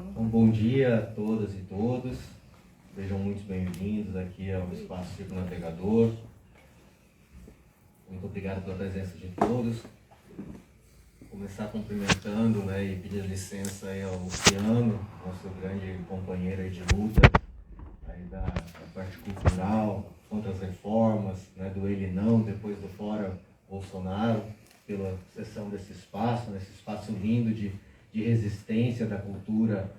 Então, bom dia a todas e todos. Sejam muito bem-vindos aqui ao Espaço Círculo Navegador. Muito obrigado pela presença de todos. Vou começar cumprimentando, e pedindo licença aí ao Luciano, nosso grande companheiro aí de luta aí da parte cultural, contra as reformas, do Ele Não, depois do Fora Bolsonaro, pela sessão desse espaço lindo de resistência da cultura,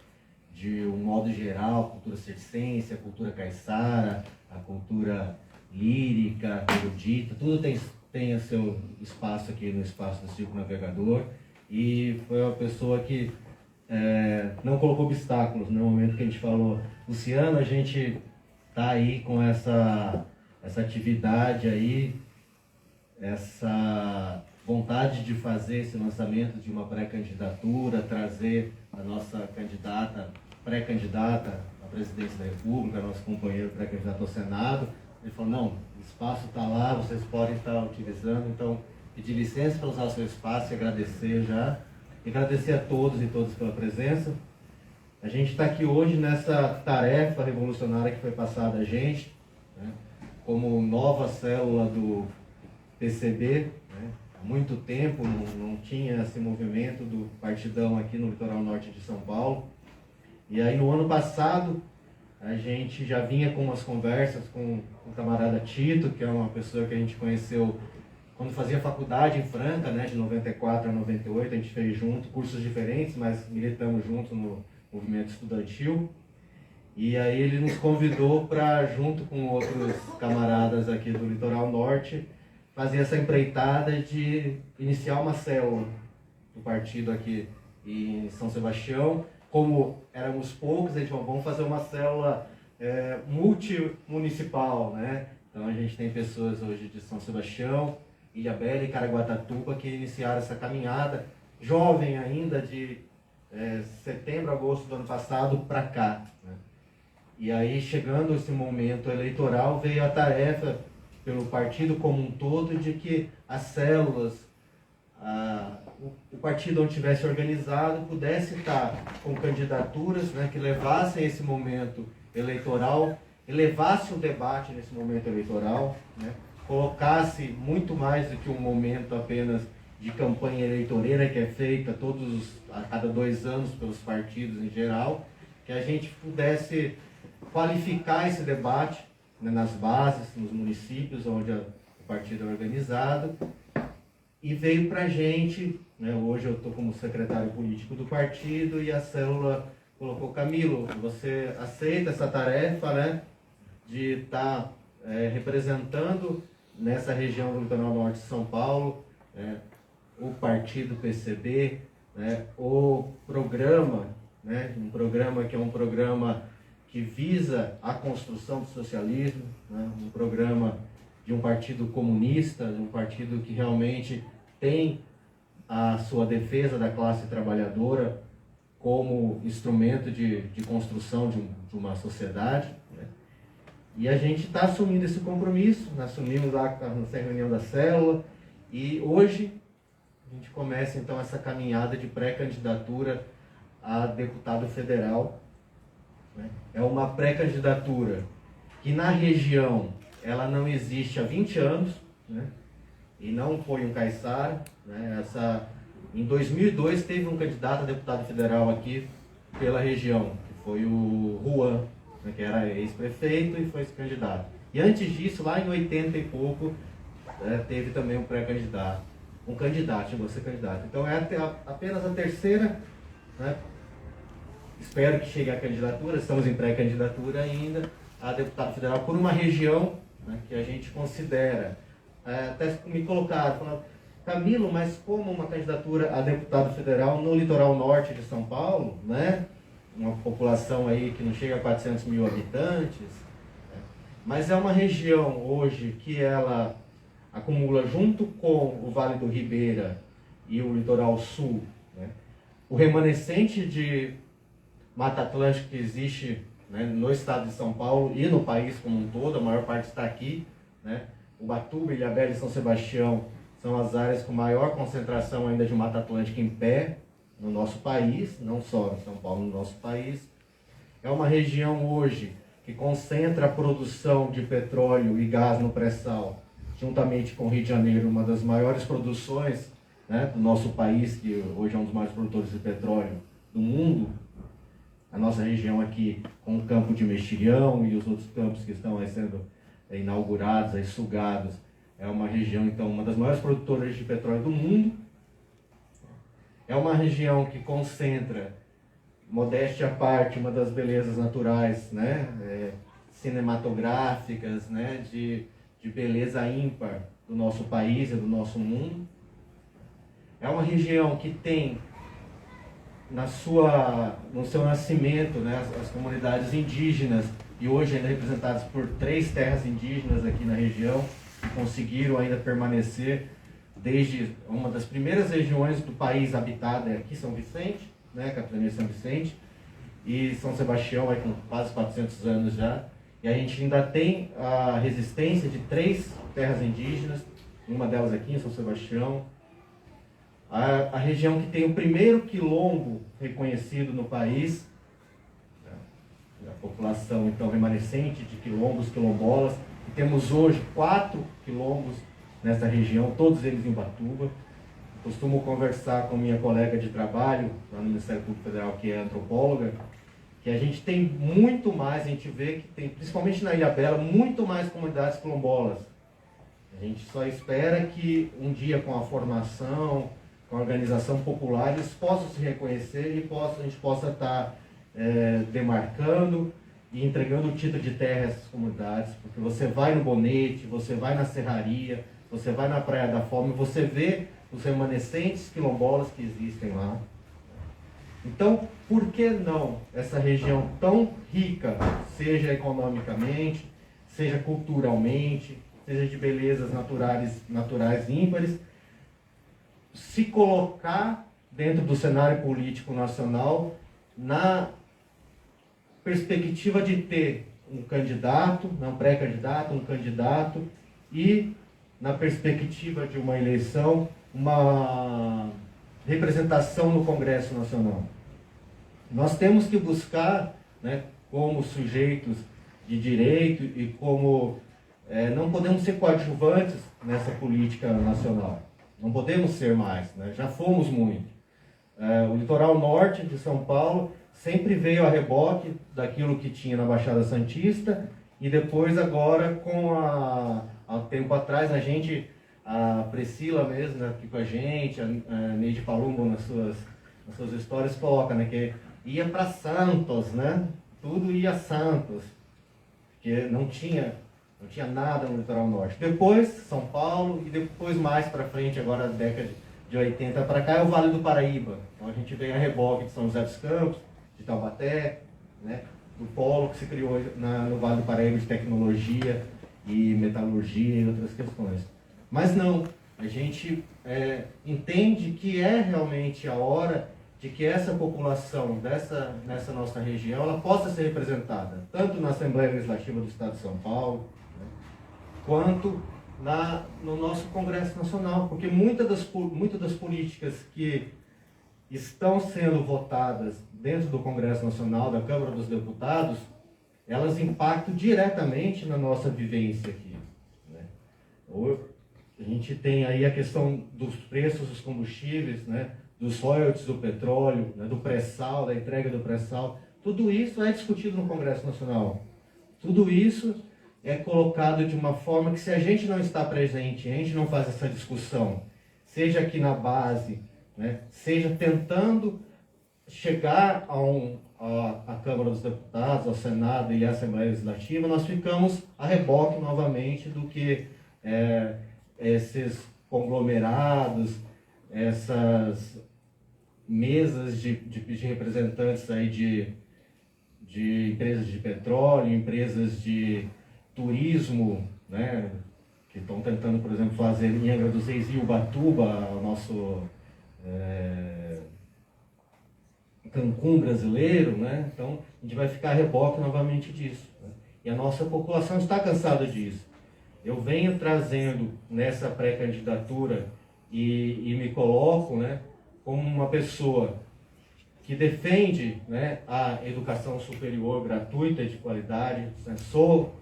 de um modo geral, a cultura circense, a cultura caiçara, a cultura lírica, erudita, tudo tem o seu espaço aqui no espaço do Círculo Navegador, e foi uma pessoa que não colocou obstáculos no momento que a gente falou: Luciano, a gente está aí com essa atividade aí, essa vontade de fazer esse lançamento de uma pré-candidatura, trazer a nossa pré-candidata à presidência da República, nosso companheiro pré-candidato ao Senado. Ele falou: não, o espaço está lá, vocês podem estar utilizando, então pedir licença para usar o seu espaço e agradecer já. E agradecer a todos e todas pela presença. A gente está aqui hoje nessa tarefa revolucionária que foi passada a gente, como nova célula do PCB. Há muito tempo não tinha esse movimento do partidão aqui no litoral norte de São Paulo. E aí no ano passado a gente já vinha com umas conversas com o camarada Tito, que é uma pessoa que a gente conheceu quando fazia faculdade em Franca, de 94 a 98, a gente fez junto, cursos diferentes, mas militamos juntos no movimento estudantil. E aí ele nos convidou para, junto com outros camaradas aqui do litoral norte, fazer essa empreitada de iniciar uma célula do partido aqui em São Sebastião. Como éramos poucos, a gente falou: vamos fazer uma célula multimunicipal, Então a gente tem pessoas hoje de São Sebastião, Ilhabela e Caraguatatuba que iniciaram essa caminhada, jovem ainda, de setembro, agosto do ano passado para cá. E aí, chegando esse momento eleitoral, veio a tarefa pelo partido como um todo de que as células, o partido onde tivesse organizado, pudesse estar com candidaturas que levassem esse momento eleitoral, elevasse o debate nesse momento eleitoral, colocasse muito mais do que um momento apenas de campanha eleitoreira que é feita a cada 2 anos pelos partidos em geral, que a gente pudesse qualificar esse debate nas bases, nos municípios onde o partido é organizado. E veio para a gente, hoje eu estou como secretário político do partido, e a célula colocou: Camilo, você aceita essa tarefa de estar representando nessa região do litoral norte de São Paulo o partido PCB, o programa, um programa que é um programa que visa a construção do socialismo, um programa de um partido comunista, de um partido que realmente tem a sua defesa da classe trabalhadora como instrumento de construção de uma sociedade. E a gente está assumindo esse compromisso, assumimos lá nessa reunião da célula, e hoje a gente começa então essa caminhada de pré-candidatura a deputado federal. É uma pré-candidatura que na região ela não existe há 20 anos, e não foi um caiçara. Em 2002 teve um candidato a deputado federal aqui pela região, que foi o Juan, que era ex-prefeito e foi esse candidato. E antes disso, lá em 80 e pouco, teve também um pré-candidato, chegou a ser candidato. Então é apenas a terceira, espero que chegue a candidatura, estamos em pré-candidatura ainda, a deputado federal por uma região que a gente considera. Até me colocaram, falando: Camilo, mas como uma candidatura a deputado federal no litoral norte de São Paulo, uma população aí que não chega a 400 mil habitantes, mas é uma região hoje que ela acumula, junto com o Vale do Ribeira e o litoral sul, o remanescente de Mata Atlântica que existe no estado de São Paulo e no país como um todo. A maior parte está aqui. Ubatuba, Ilhabela e São Sebastião são as áreas com maior concentração ainda de Mata Atlântica em pé. no nosso país, não só em São Paulo, no nosso país. É uma região hoje que concentra a produção de petróleo e gás no pré-sal, juntamente com o Rio de Janeiro, uma das maiores produções, né, do nosso país, que hoje é um dos maiores produtores de petróleo do mundo. A nossa região aqui, com o campo de Mexilhão e os outros campos que estão aí sendo inaugurados, aí sugados, é uma região, então, uma das maiores produtoras de petróleo do mundo. É uma região que concentra, modéstia à parte, uma das belezas naturais, né, cinematográficas, né, de beleza ímpar do nosso país e do nosso mundo. É uma região que tem no seu nascimento, né, as comunidades indígenas, e hoje ainda representadas por 3 terras indígenas aqui na região, que conseguiram ainda permanecer desde uma das primeiras regiões do país habitada é aqui, São Vicente, né, Capitania de São Vicente, e São Sebastião, aí, com quase 400 anos já. E a gente ainda tem a resistência de 3 terras indígenas, uma delas aqui em São Sebastião. A região que tem o primeiro quilombo reconhecido no país, a população então remanescente de quilombos, quilombolas, e temos hoje 4 quilombos nessa região, todos eles em Ubatuba. Costumo conversar com minha colega de trabalho lá no Ministério Público Federal, que é antropóloga, que a gente tem muito mais, a gente vê que tem, principalmente na Ilhabela, muito mais comunidades quilombolas. A gente só espera que um dia, com a formação, com a organização popular, eles possam se reconhecer e a gente possa estar demarcando e entregando o título de terra a essas comunidades, porque você vai no Bonete, você vai na Serraria, você vai na Praia da Fome, você vê os remanescentes quilombolas que existem lá. Então, por que não essa região tão rica, seja economicamente, seja culturalmente, seja de belezas naturais ímpares, se colocar dentro do cenário político nacional na perspectiva de ter um candidato, não pré-candidato, um candidato, e na perspectiva de uma eleição, uma representação no Congresso Nacional. Nós temos que buscar, né, como sujeitos de direito e como não podemos ser coadjuvantes nessa política nacional. Não podemos ser mais, né? Já fomos muito. O litoral norte de São Paulo sempre veio a reboque daquilo que tinha na Baixada Santista, e depois agora, há tempo atrás, a Priscila mesmo, né, aqui com a gente, a Neide Palumbo nas suas histórias coloca, né, que ia para Santos, né? Tudo ia a Santos, porque não tinha nada no litoral norte. Depois, São Paulo, e depois mais para frente, agora da década de 80 para cá, é o Vale do Paraíba. Então a gente vem a reboque de São José dos Campos, de Taubaté, né, do polo que se criou no Vale do Paraíba de tecnologia e metalurgia e outras questões. Mas não, a gente entende que é realmente a hora de que essa população nessa nossa região ela possa ser representada, tanto na Assembleia Legislativa do Estado de São Paulo, né, quanto no nosso Congresso Nacional, porque muitas das políticas que estão sendo votadas dentro do Congresso Nacional, da Câmara dos Deputados, elas impactam diretamente na nossa vivência aqui, né? A gente tem aí a questão dos preços dos combustíveis, né, dos royalties do petróleo, né, do pré-sal, da entrega do pré-sal. Tudo isso é discutido no Congresso Nacional. Tudo isso é colocado de uma forma que, se a gente não está presente, a gente não faz essa discussão, seja aqui na base, né, seja tentando chegar à Câmara dos Deputados, ao Senado e à Assembleia Legislativa, nós ficamos a reboque novamente do que esses conglomerados, essas mesas de representantes aí de empresas de petróleo, empresas de turismo, né, que estão tentando, por exemplo, fazer em Angra dos Reis e Ubatuba, o nosso Cancún brasileiro, né? Então a gente vai ficar a reboque novamente disso, né? E a nossa população está cansada disso. Eu venho trazendo nessa pré-candidatura e me coloco, né, como uma pessoa que defende, né, a educação superior gratuita e de qualidade. Sou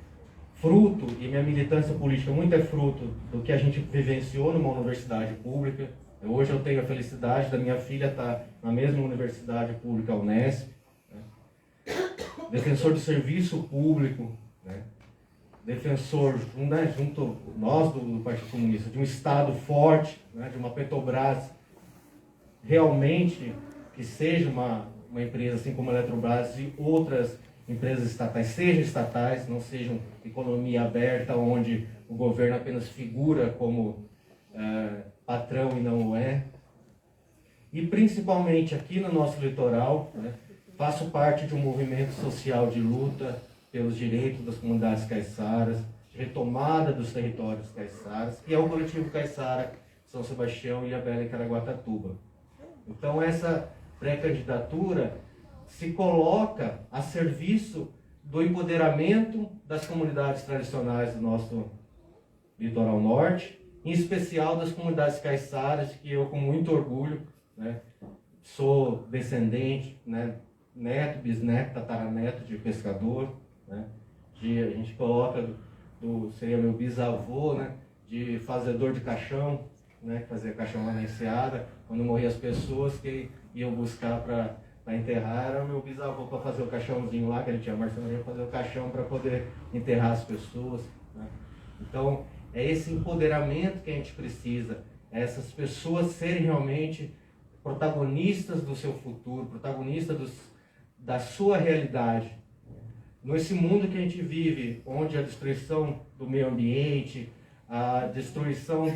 fruto, e minha militância política muito é fruto do que a gente vivenciou numa universidade pública. Hoje eu tenho a felicidade da minha filha estar na mesma universidade pública, a Unesp, né? Defensor do serviço público, né? Defensor, né, junto nós do Partido Comunista, de um Estado forte, né, de uma Petrobras realmente que seja uma empresa assim como a Eletrobras e outras empresas estatais, sejam estatais, não sejam economia aberta, onde o governo apenas figura como patrão e não o é. E principalmente aqui no nosso litoral, né, faço parte de um movimento social de luta pelos direitos das comunidades caiçaras, de retomada dos territórios caiçaras, que é o Coletivo Caiçara São Sebastião, Ilhabela e Caraguatatuba. Então essa pré-candidatura se coloca a serviço do empoderamento das comunidades tradicionais do nosso litoral norte, em especial das comunidades caiçaras, que eu com muito orgulho, né, sou descendente, né, neto, bisneto, tataraneto de pescador, né, a gente coloca, seria meu bisavô, né, de fazedor de caixão, né, que fazia caixão lá na enseada. Quando morriam as pessoas que iam buscar para enterrar, era o meu bisavô para fazer o caixãozinho lá, que ele tinha marcenaria, fazer o caixão para poder enterrar as pessoas, né. Então, é esse empoderamento que a gente precisa, essas pessoas serem realmente protagonistas do seu futuro, protagonistas da sua realidade. Nesse mundo que a gente vive, onde a destruição do meio ambiente, a destruição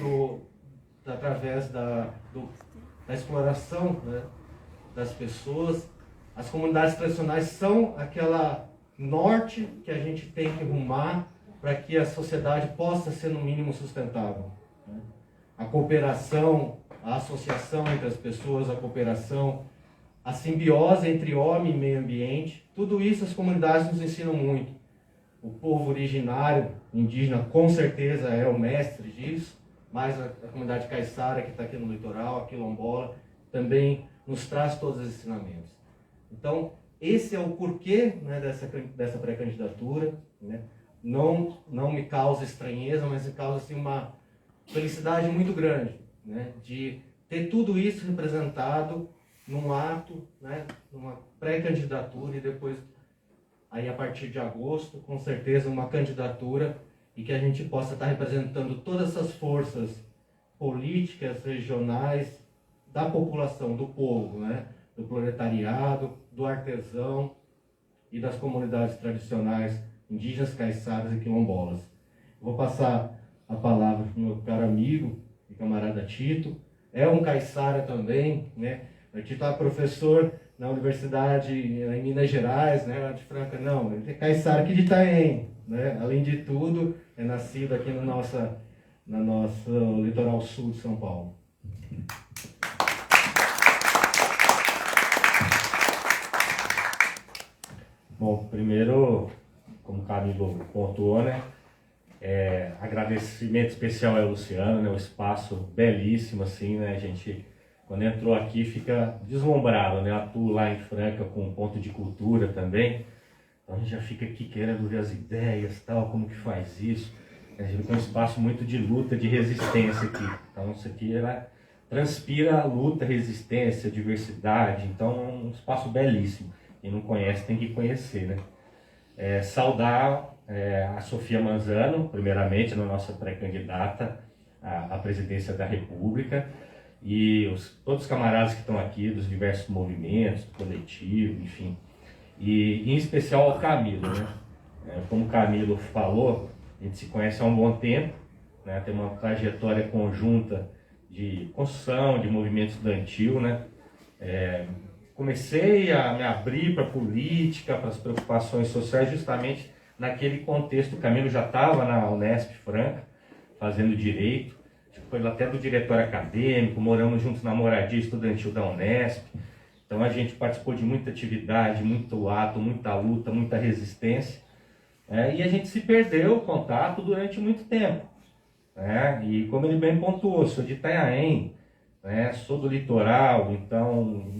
através da exploração, né, das pessoas, as comunidades tradicionais são aquela norte que a gente tem que rumar para que a sociedade possa ser no mínimo sustentável, né? A cooperação, a associação entre as pessoas, a cooperação, a simbiose entre homem e meio ambiente, tudo isso as comunidades nos ensinam muito. O povo originário, indígena, com certeza é o mestre disso, mas a comunidade caiçara que está aqui no litoral, a quilombola, também nos traz todos os ensinamentos. Então, esse é o porquê, né, dessa pré-candidatura, né? Não me causa estranheza, mas me causa assim, uma felicidade muito grande, né, de ter tudo isso representado num ato, né, numa pré-candidatura e depois, aí a partir de agosto, com certeza uma candidatura e que a gente possa estar representando todas essas forças políticas, regionais, da população, do povo, né, do proletariado, do artesão e das comunidades tradicionais indígenas, caiçaras e quilombolas. Vou passar a palavra para o meu caro amigo e camarada Tito. É um caiçara também, né? O Tito é professor na universidade em Minas Gerais, né, lá de Franca. Não, ele é caiçara aqui de Itaém, né? Além de tudo, é nascido aqui no nosso litoral sul de São Paulo. Bom, primeiro, como o Camilo pontuou, né, agradecimento especial ao Luciano, né, o espaço belíssimo, assim, né, a gente, quando entrou aqui, fica deslumbrado, né, atuo lá em Franca com um ponto de cultura também, então a gente já fica aqui querendo ver as ideias, tal, como que faz isso, a gente tem um espaço muito de luta, de resistência aqui, então isso aqui, ela transpira luta, resistência, diversidade, então é um espaço belíssimo. Quem não conhece tem que conhecer, né? Saudar a Sofia Manzano, primeiramente, na nossa pré-candidata à presidência da República, e todos os camaradas que estão aqui, dos diversos movimentos, do coletivo, enfim. E em especial ao Camilo, né? Como o Camilo falou, a gente se conhece há um bom tempo, né? Tem uma trajetória conjunta de construção, de movimento estudantil, né? Comecei a me abrir para a política, para as preocupações sociais, justamente naquele contexto. O Camilo já estava na Unesp Franca, fazendo direito, foi até do diretório acadêmico, moramos juntos na moradia estudantil da Unesp. Então a gente participou de muita atividade, muito ato, muita luta, muita resistência. E a gente se perdeu o contato durante muito tempo. E como ele bem pontuou, sou de Itanhaém. né? Sou do litoral, então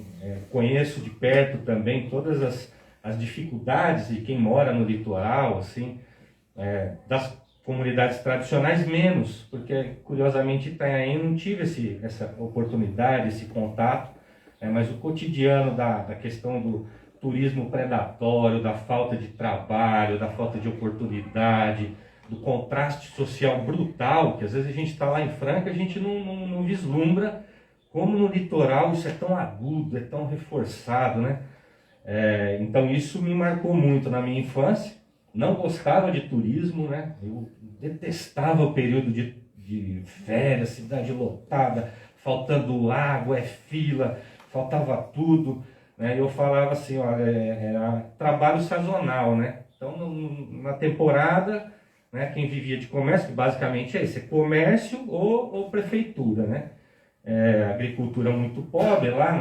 conheço de perto também todas as dificuldades de quem mora no litoral, assim, das comunidades tradicionais menos, porque curiosamente Itanhaém não tive essa oportunidade, esse contato, mas o cotidiano da questão do turismo predatório, da falta de trabalho, da falta de oportunidade, do contraste social brutal, que às vezes a gente está lá em Franca, a gente não vislumbra como no litoral isso é tão agudo, é tão reforçado, né? Então isso me marcou muito na minha infância. Não gostava de turismo, né? Eu detestava o período de férias, cidade lotada, faltando água, fila, faltava tudo, né? Eu falava assim, olha, era trabalho sazonal, né? Então na temporada, né, quem vivia de comércio, que basicamente é isso, é comércio ou prefeitura, né? Agricultura muito pobre, lá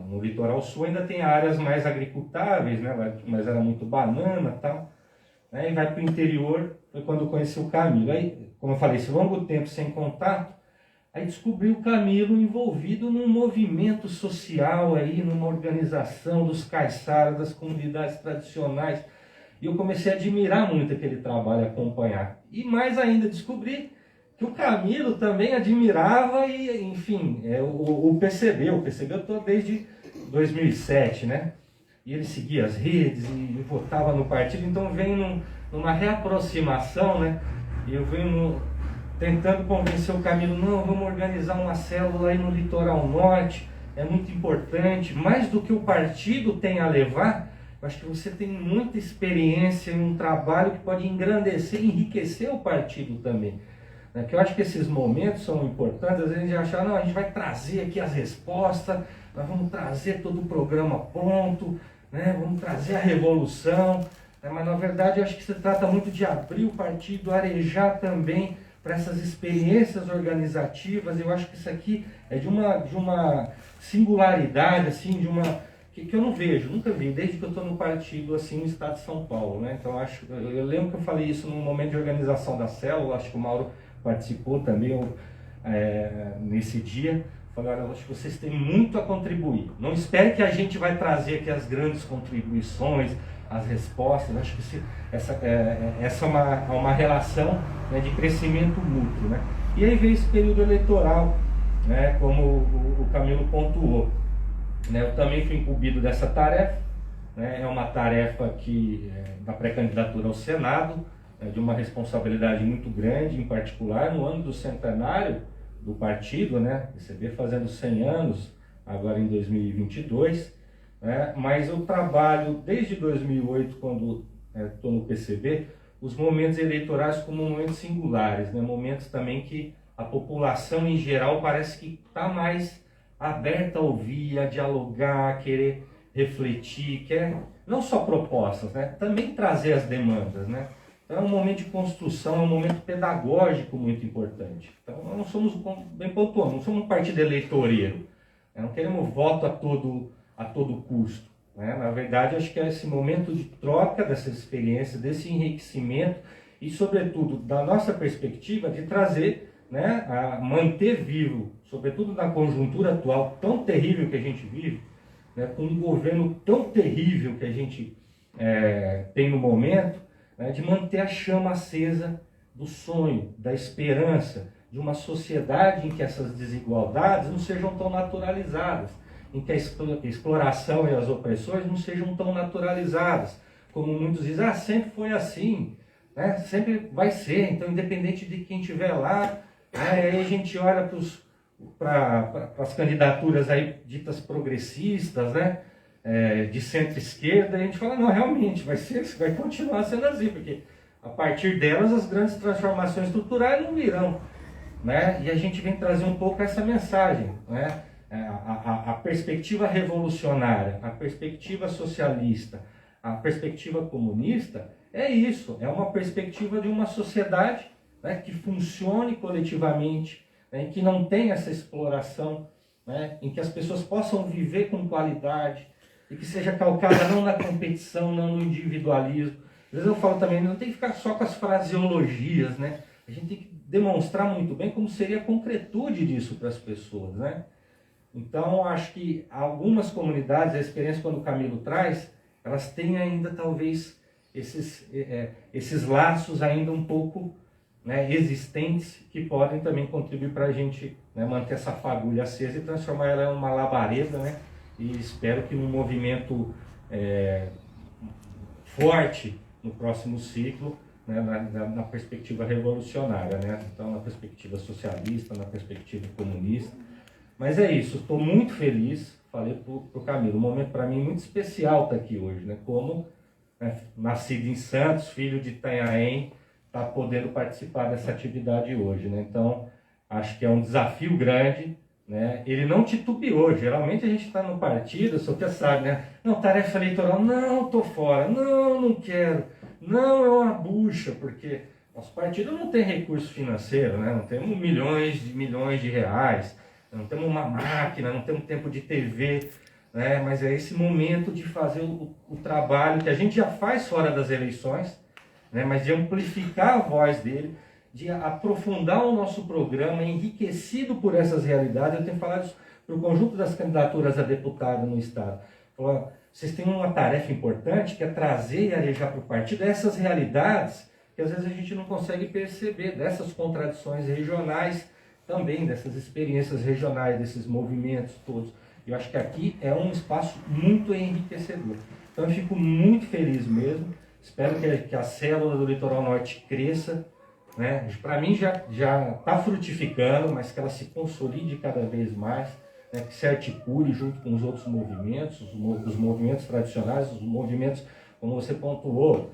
no litoral sul ainda tem áreas mais agricultáveis, né? Mas era muito banana e tal. E vai para o interior, foi quando eu conheci o Camilo. Aí, como eu falei, esse longo tempo sem contato, aí descobri o Camilo envolvido num movimento social aí, numa organização dos caiçaras, das comunidades tradicionais. E eu comecei a admirar muito aquele trabalho, acompanhar. E mais ainda, descobri que o Camilo também admirava e, enfim, o PCB. O PCB eu estou desde 2007, né? E ele seguia as redes e votava no partido. Então vem numa reaproximação, né? E eu venho tentando convencer o Camilo, não, vamos organizar uma célula aí no litoral norte, é muito importante, mais do que o partido tem a levar. Eu acho que você tem muita experiência em um trabalho que pode engrandecer e enriquecer o partido também. Que eu acho que esses momentos são importantes. Às vezes a gente acha, não, a gente vai trazer aqui as respostas, nós vamos trazer todo o programa pronto, né? Vamos trazer a revolução, né? Mas na verdade eu acho que se trata muito de abrir o partido, arejar também para essas experiências organizativas. Eu acho que isso aqui é de uma singularidade, assim, que eu não vejo, nunca vi, desde que eu estou no partido, assim, no estado de São Paulo, né? Então eu lembro que eu falei isso num momento de organização da célula, acho que o Mauro participou também nesse dia. Falei, olha, acho que vocês têm muito a contribuir. Não espere que a gente vai trazer aqui as grandes contribuições, as respostas. Acho que essa é uma relação, né, de crescimento mútuo, né? E aí veio esse período eleitoral, né, como o Camilo pontuou. Eu também fui incumbido dessa tarefa, né? É uma tarefa da pré-candidatura ao Senado, de uma responsabilidade muito grande, em particular no ano do centenário do partido, né? PCB fazendo 100 anos, agora em 2022, né? Mas eu trabalho desde 2008, quando estou no PCB, os momentos eleitorais como momentos singulares, né? Momentos também que a população em geral parece que está mais aberta a ouvir, a dialogar, a querer refletir, quer não só propostas, né? Também trazer as demandas, né? Então é um momento de construção, é um momento pedagógico muito importante. Então nós não somos, bem pontuando, não somos um partido eleitoreiro, né? Não queremos voto a todo custo, né? Na verdade, acho que é esse momento de troca dessa experiência, desse enriquecimento e, sobretudo, da nossa perspectiva de trazer, né, a manter vivo, sobretudo na conjuntura atual tão terrível que a gente vive, né, com um governo tão terrível que a gente tem no momento, né, de manter a chama acesa do sonho, da esperança, de uma sociedade em que essas desigualdades não sejam tão naturalizadas, em que a exploração e as opressões não sejam tão naturalizadas, como muitos dizem, sempre foi assim, né, sempre vai ser, então independente de quem estiver lá, aí a gente olha para as candidaturas aí ditas progressistas, né, de centro-esquerda, e a gente fala, não, realmente, vai continuar sendo assim, porque a partir delas as grandes transformações estruturais não virão, né? E a gente vem trazer um pouco essa mensagem, né? A perspectiva revolucionária, a perspectiva socialista, a perspectiva comunista, é isso, é uma perspectiva de uma sociedade, né, que funcione coletivamente, né, em que não tenha essa exploração, né, em que as pessoas possam viver com qualidade e que seja calcada não na competição, não no individualismo. Às vezes eu falo também, não tem que ficar só com as fraseologias, né? A gente tem que demonstrar muito bem como seria a concretude disso para as pessoas, né? Então, acho que algumas comunidades, a experiência quando o Camilo traz, elas têm ainda talvez esses laços ainda um pouco, né, existentes, que podem também contribuir para a gente, né, manter essa fagulha acesa e transformar ela em uma labareda, né, e espero que um movimento forte no próximo ciclo, né, na perspectiva revolucionária, né, então na perspectiva socialista, na perspectiva comunista. Mas é isso, estou muito feliz, falei para o Camilo, um momento para mim muito especial estar aqui hoje, né, como, né, nascido em Santos, filho de Itanhaém, está podendo participar dessa atividade hoje, né? Então, acho que é um desafio grande, né? Ele não titubeou, geralmente a gente está no partido, o senhor já sabe, né? Não, tarefa eleitoral, não, estou fora, não quero, não, é uma bucha, porque nosso partido não tem recurso financeiro, né? Não temos milhões de reais, não temos uma máquina, não temos tempo de TV, né? Mas é esse momento de fazer o trabalho que a gente já faz fora das eleições, né, mas de amplificar a voz dele, de aprofundar o nosso programa, enriquecido por essas realidades. Eu tenho falado isso para o conjunto das candidaturas a deputado no Estado. Falou, vocês têm uma tarefa importante, que é trazer e arejar para o partido essas realidades que às vezes a gente não consegue perceber, dessas contradições regionais também, dessas experiências regionais, desses movimentos todos. Eu acho que aqui é um espaço muito enriquecedor. Então eu fico muito feliz mesmo. Espero que a célula do Litoral Norte cresça, né? Para mim já está frutificando, mas que ela se consolide cada vez mais, né? Que se articule junto com os outros movimentos, os movimentos tradicionais, os movimentos, como você pontuou,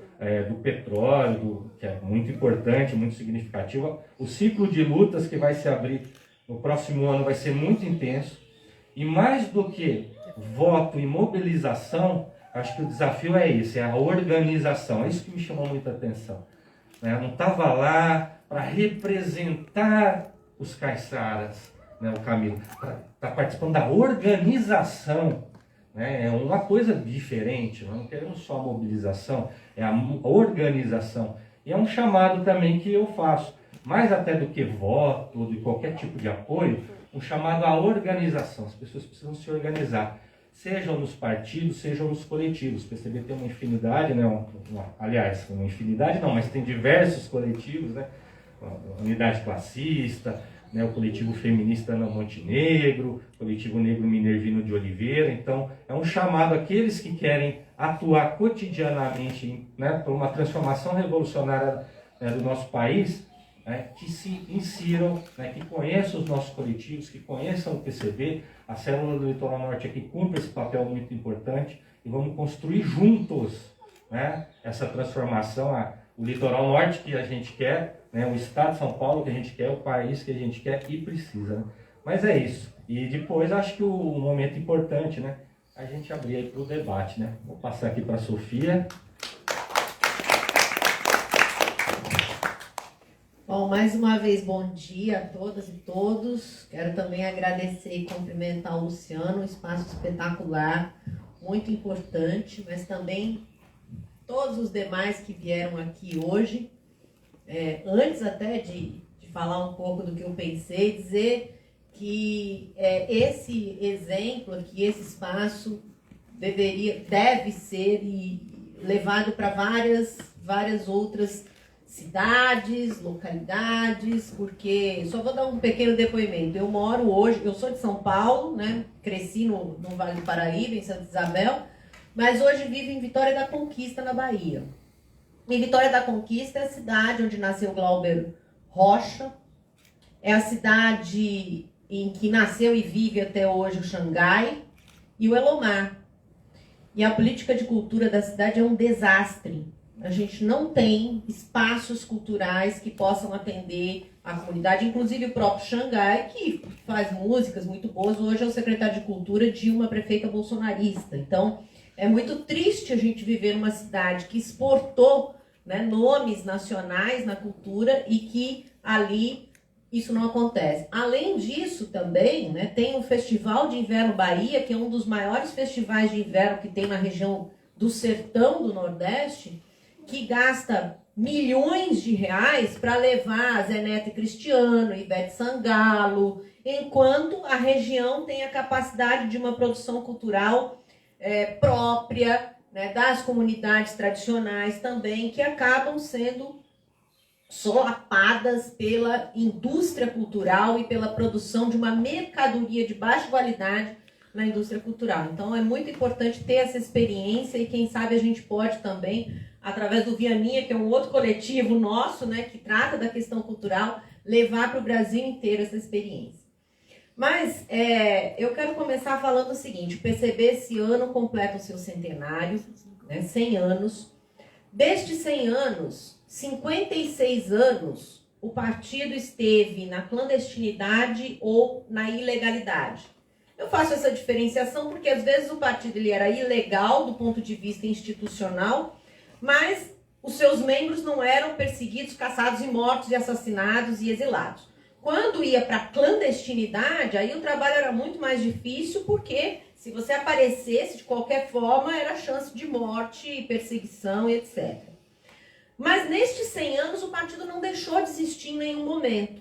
do petróleo, que é muito importante, muito significativo. O ciclo de lutas que vai se abrir no próximo ano vai ser muito intenso, e mais do que voto e mobilização, acho que o desafio é esse, é a organização. É isso que me chamou muita atenção. Eu não estava lá para representar os caiçaras, né, o Camilo. Está participando da organização. Né? É uma coisa diferente. Nós não queremos só a mobilização, é a organização. E é um chamado também que eu faço. Mais até do que voto, ou de qualquer tipo de apoio, um chamado à organização. As pessoas precisam se organizar. Sejam nos partidos, sejam nos coletivos. O PCB tem uma infinidade, né? Aliás, uma infinidade não, mas tem diversos coletivos, né? A Unidade Classista, né? O coletivo feminista Ana Montenegro, o coletivo negro Minervino de Oliveira. Então, é um chamado àqueles que querem atuar cotidianamente, né? Por uma transformação revolucionária, né, do nosso país, né? Que se insiram, né? Que conheçam os nossos coletivos, que conheçam o PCB. A célula do Litoral Norte aqui cumpre esse papel muito importante e vamos construir juntos, né, essa transformação, o Litoral Norte que a gente quer, né, o Estado de São Paulo que a gente quer, o país que a gente quer e precisa. Né? Mas é isso. E depois acho que o momento importante, né, a gente abrir aí para o debate. Né? Vou passar aqui para a Sofia. Bom, mais uma vez, bom dia a todas e todos. Quero também agradecer e cumprimentar o Luciano, um espaço espetacular, muito importante, mas também todos os demais que vieram aqui hoje. Antes até de falar um pouco do que eu pensei, dizer que esse exemplo aqui, esse espaço, deve ser levado para várias outras cidades, localidades, porque, só vou dar um pequeno depoimento, eu sou de São Paulo, né? Cresci no Vale do Paraíba, em Santa Isabel, mas hoje vivo em Vitória da Conquista, na Bahia. E Vitória da Conquista é a cidade onde nasceu Glauber Rocha, é a cidade em que nasceu e vive até hoje o Xangai e o Elomar. E a política de cultura da cidade é um desastre. A gente não tem espaços culturais que possam atender a comunidade, inclusive o próprio Xangai, que faz músicas muito boas, hoje é o secretário de Cultura de uma prefeita bolsonarista. Então, é muito triste a gente viver numa cidade que exportou, né, nomes nacionais na cultura e que ali isso não acontece. Além disso, também, né, tem o Festival de Inverno Bahia, que é um dos maiores festivais de inverno que tem na região do sertão do Nordeste, que gasta milhões de reais para levar Zé Neto e Cristiano, Ivete Sangalo, enquanto a região tem a capacidade de uma produção cultural própria, né, das comunidades tradicionais também, que acabam sendo solapadas pela indústria cultural e pela produção de uma mercadoria de baixa qualidade na indústria cultural. Então é muito importante ter essa experiência e quem sabe a gente pode também, através do Vianinha, que é um outro coletivo nosso, né, que trata da questão cultural, levar para o Brasil inteiro essa experiência. Mas eu quero começar falando o seguinte: o PCB esse ano completa o seu centenário, né, 100 anos. Destes 100 anos, 56 anos, o partido esteve na clandestinidade ou na ilegalidade. Eu faço essa diferenciação porque às vezes o partido ele era ilegal do ponto de vista institucional, mas os seus membros não eram perseguidos, caçados e mortos e assassinados e exilados. Quando ia para a clandestinidade, aí o trabalho era muito mais difícil, porque se você aparecesse de qualquer forma, era chance de morte, perseguição e etc. Mas nestes 100 anos, o partido não deixou de existir em nenhum momento.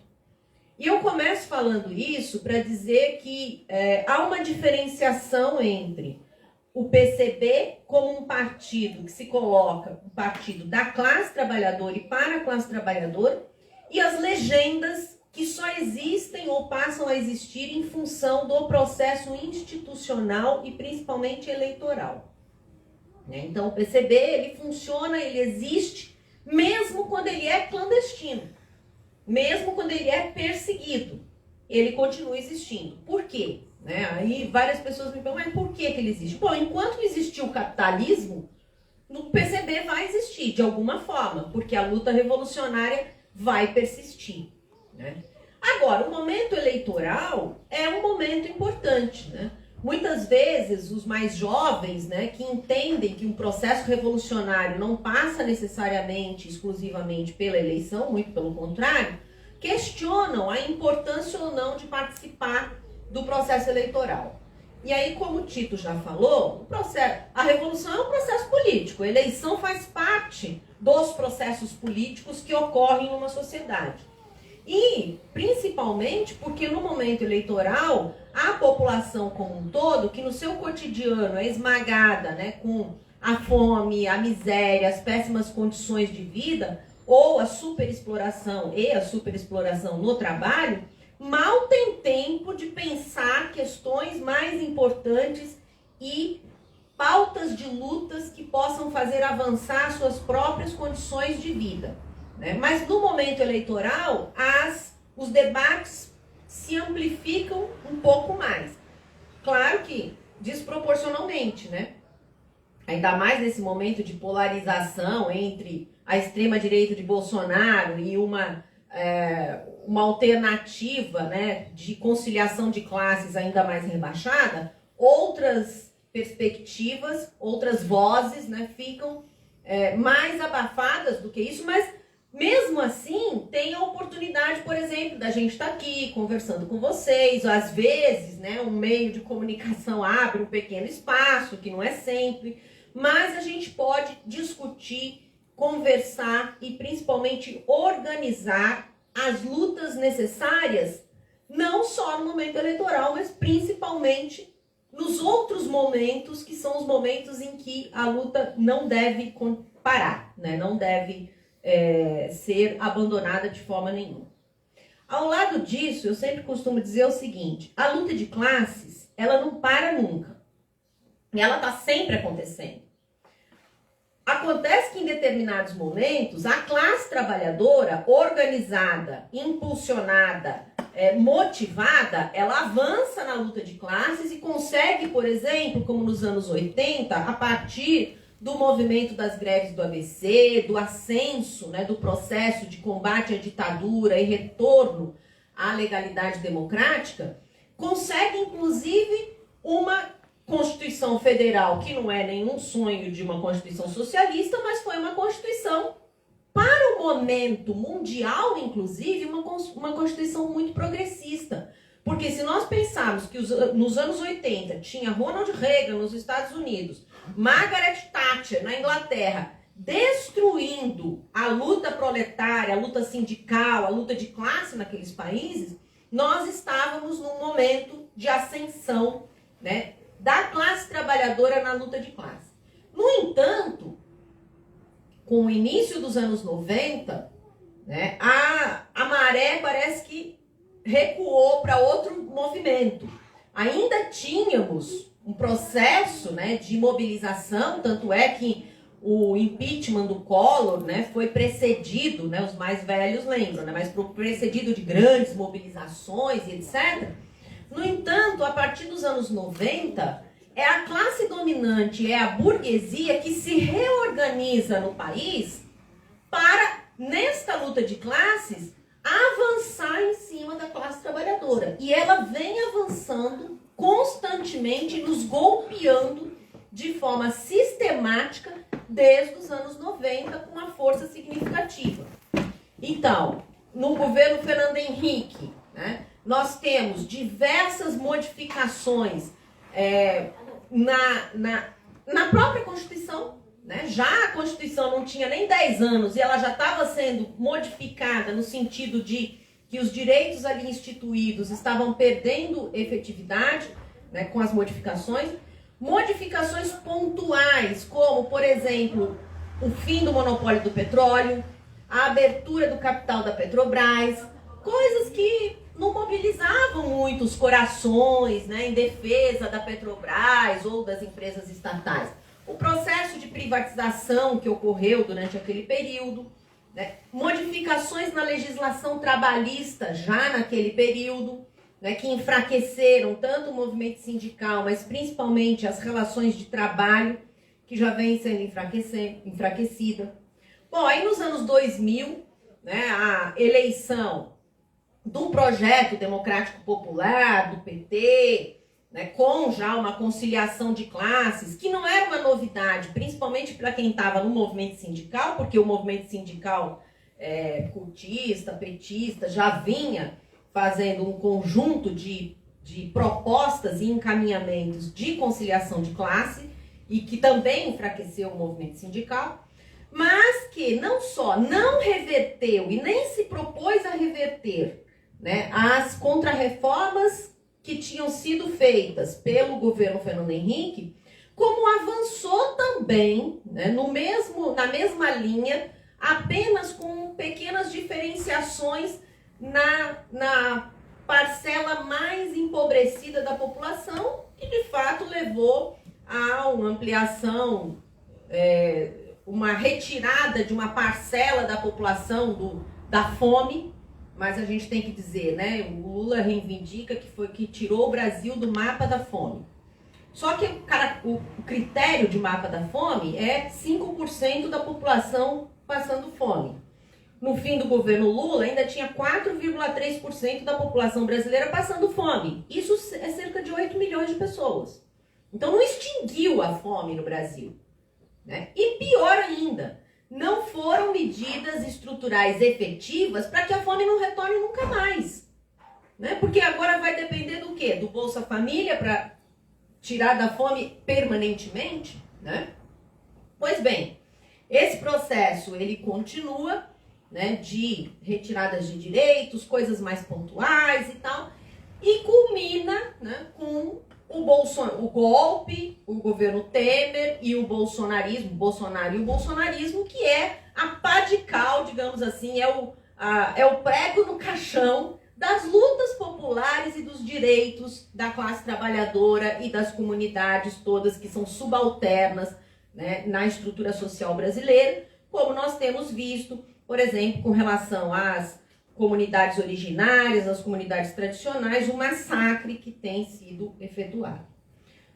E eu começo falando isso para dizer que há uma diferenciação entre o PCB como um partido que se coloca, um partido da classe trabalhadora e para a classe trabalhadora, e as legendas que só existem ou passam a existir em função do processo institucional e principalmente eleitoral. Então o PCB ele funciona, ele existe, mesmo quando ele é clandestino, mesmo quando ele é perseguido, ele continua existindo. Por quê? Aí várias pessoas me perguntam, mas por que ele existe? Bom, enquanto existir o capitalismo, o PCB vai existir de alguma forma, porque a luta revolucionária vai persistir. Agora, o momento eleitoral é um momento importante. Muitas vezes, os mais jovens, que entendem que um processo revolucionário não passa necessariamente, exclusivamente pela eleição, muito pelo contrário, questionam a importância ou não de participar do processo eleitoral. E aí, como o Tito já falou, a revolução é um processo político, a eleição faz parte dos processos políticos que ocorrem numa sociedade. E, principalmente, porque no momento eleitoral, a população como um todo, que no seu cotidiano é esmagada com a fome, a miséria, as péssimas condições de vida, ou a superexploração no trabalho, mal tem tempo de pensar questões mais importantes e pautas de lutas que possam fazer avançar suas próprias condições de vida. Mas no momento eleitoral, os debates se amplificam um pouco mais. Claro que desproporcionalmente, Ainda mais nesse momento de polarização entre a extrema-direita de Bolsonaro e uma alternativa de conciliação de classes ainda mais rebaixada, outras perspectivas, outras vozes ficam mais abafadas do que isso, mas mesmo assim, tem a oportunidade, por exemplo, da gente estar aqui conversando com vocês. Às vezes, um meio de comunicação abre um pequeno espaço, que não é sempre, mas a gente pode discutir, conversar e principalmente organizar as lutas necessárias, não só no momento eleitoral, mas principalmente nos outros momentos, que são os momentos em que a luta não deve parar, não deve ser abandonada de forma nenhuma. Ao lado disso, eu sempre costumo dizer o seguinte: a luta de classes, ela não para nunca. E ela está sempre acontecendo. Acontece que em determinados momentos, a classe trabalhadora, organizada, impulsionada, motivada, ela avança na luta de classes e consegue, por exemplo, como nos anos 80, a partir do movimento das greves do ABC, do ascenso, do processo de combate à ditadura e retorno à legalidade democrática, consegue, inclusive, uma Constituição Federal, que não é nenhum sonho de uma Constituição socialista, mas foi uma Constituição, para o momento mundial, inclusive, uma Constituição muito progressista. Porque se nós pensarmos que nos anos 80 tinha Ronald Reagan nos Estados Unidos, Margaret Thatcher na Inglaterra, destruindo a luta proletária, a luta sindical, a luta de classe naqueles países, nós estávamos num momento de ascensão, né, da classe trabalhadora na luta de classe. No entanto, com o início dos anos 90, né, a maré parece que recuou para outro movimento. Ainda tínhamos um processo, né, de mobilização, tanto é que o impeachment do Collor, né, foi precedido, né, os mais velhos lembram, né, mas precedido de grandes mobilizações e etc. No entanto, a partir dos anos 90, é a classe dominante, é a burguesia que se reorganiza no país para, nesta luta de classes, avançar em cima da classe trabalhadora. E ela vem avançando constantemente, nos golpeando de forma sistemática desde os anos 90 com uma força significativa. Então, no governo Fernando Henrique, né, nós temos diversas modificações na própria Constituição, né? Já a Constituição não tinha nem 10 anos e ela já estava sendo modificada no sentido de que os direitos ali instituídos estavam perdendo efetividade, né, com as modificações. Modificações pontuais, como, por exemplo, o fim do monopólio do petróleo, a abertura do capital da Petrobras, coisas que não mobilizavam muito os corações, né, em defesa da Petrobras ou das empresas estatais. O processo de privatização que ocorreu durante aquele período, né, modificações na legislação trabalhista já naquele período, né, que enfraqueceram tanto o movimento sindical, mas principalmente as relações de trabalho, que já vem sendo enfraquecida. Bom, aí nos anos 2000, né, a eleição do projeto democrático popular, do PT, né, com já uma conciliação de classes, que não era uma novidade, principalmente para quem estava no movimento sindical, porque o movimento sindical cultista, petista, já vinha fazendo um conjunto de propostas e encaminhamentos de conciliação de classe, e que também enfraqueceu o movimento sindical, mas que não só não reverteu e nem se propôs a reverter, né, as contrarreformas que tinham sido feitas pelo governo Fernando Henrique, como avançou também, né, na mesma linha, apenas com pequenas diferenciações na parcela mais empobrecida da população, e de fato levou a uma ampliação, uma retirada de uma parcela da população da fome. Mas a gente tem que dizer, né, o Lula reivindica que foi que tirou o Brasil do mapa da fome. Só que o critério de mapa da fome é 5% da população passando fome. No fim do governo Lula, ainda tinha 4,3% da população brasileira passando fome. Isso é cerca de 8 milhões de pessoas. Então não extinguiu a fome no Brasil, né? E pior ainda, não foram medidas estruturais efetivas para que a fome não retorne nunca mais, né? Porque agora vai depender do quê? Do Bolsa Família para tirar da fome permanentemente, né? Pois bem, esse processo ele continua, né, de retiradas de direitos, coisas mais pontuais e tal, e culmina, né, com o golpe, o governo Temer e o bolsonarismo, Bolsonaro e o bolsonarismo, que é a pá de cal, digamos assim, é o prego no caixão das lutas populares e dos direitos da classe trabalhadora e das comunidades todas que são subalternas, né, na estrutura social brasileira, como nós temos visto, por exemplo, com relação às comunidades originárias, às comunidades tradicionais, o massacre que tem sido efetuado.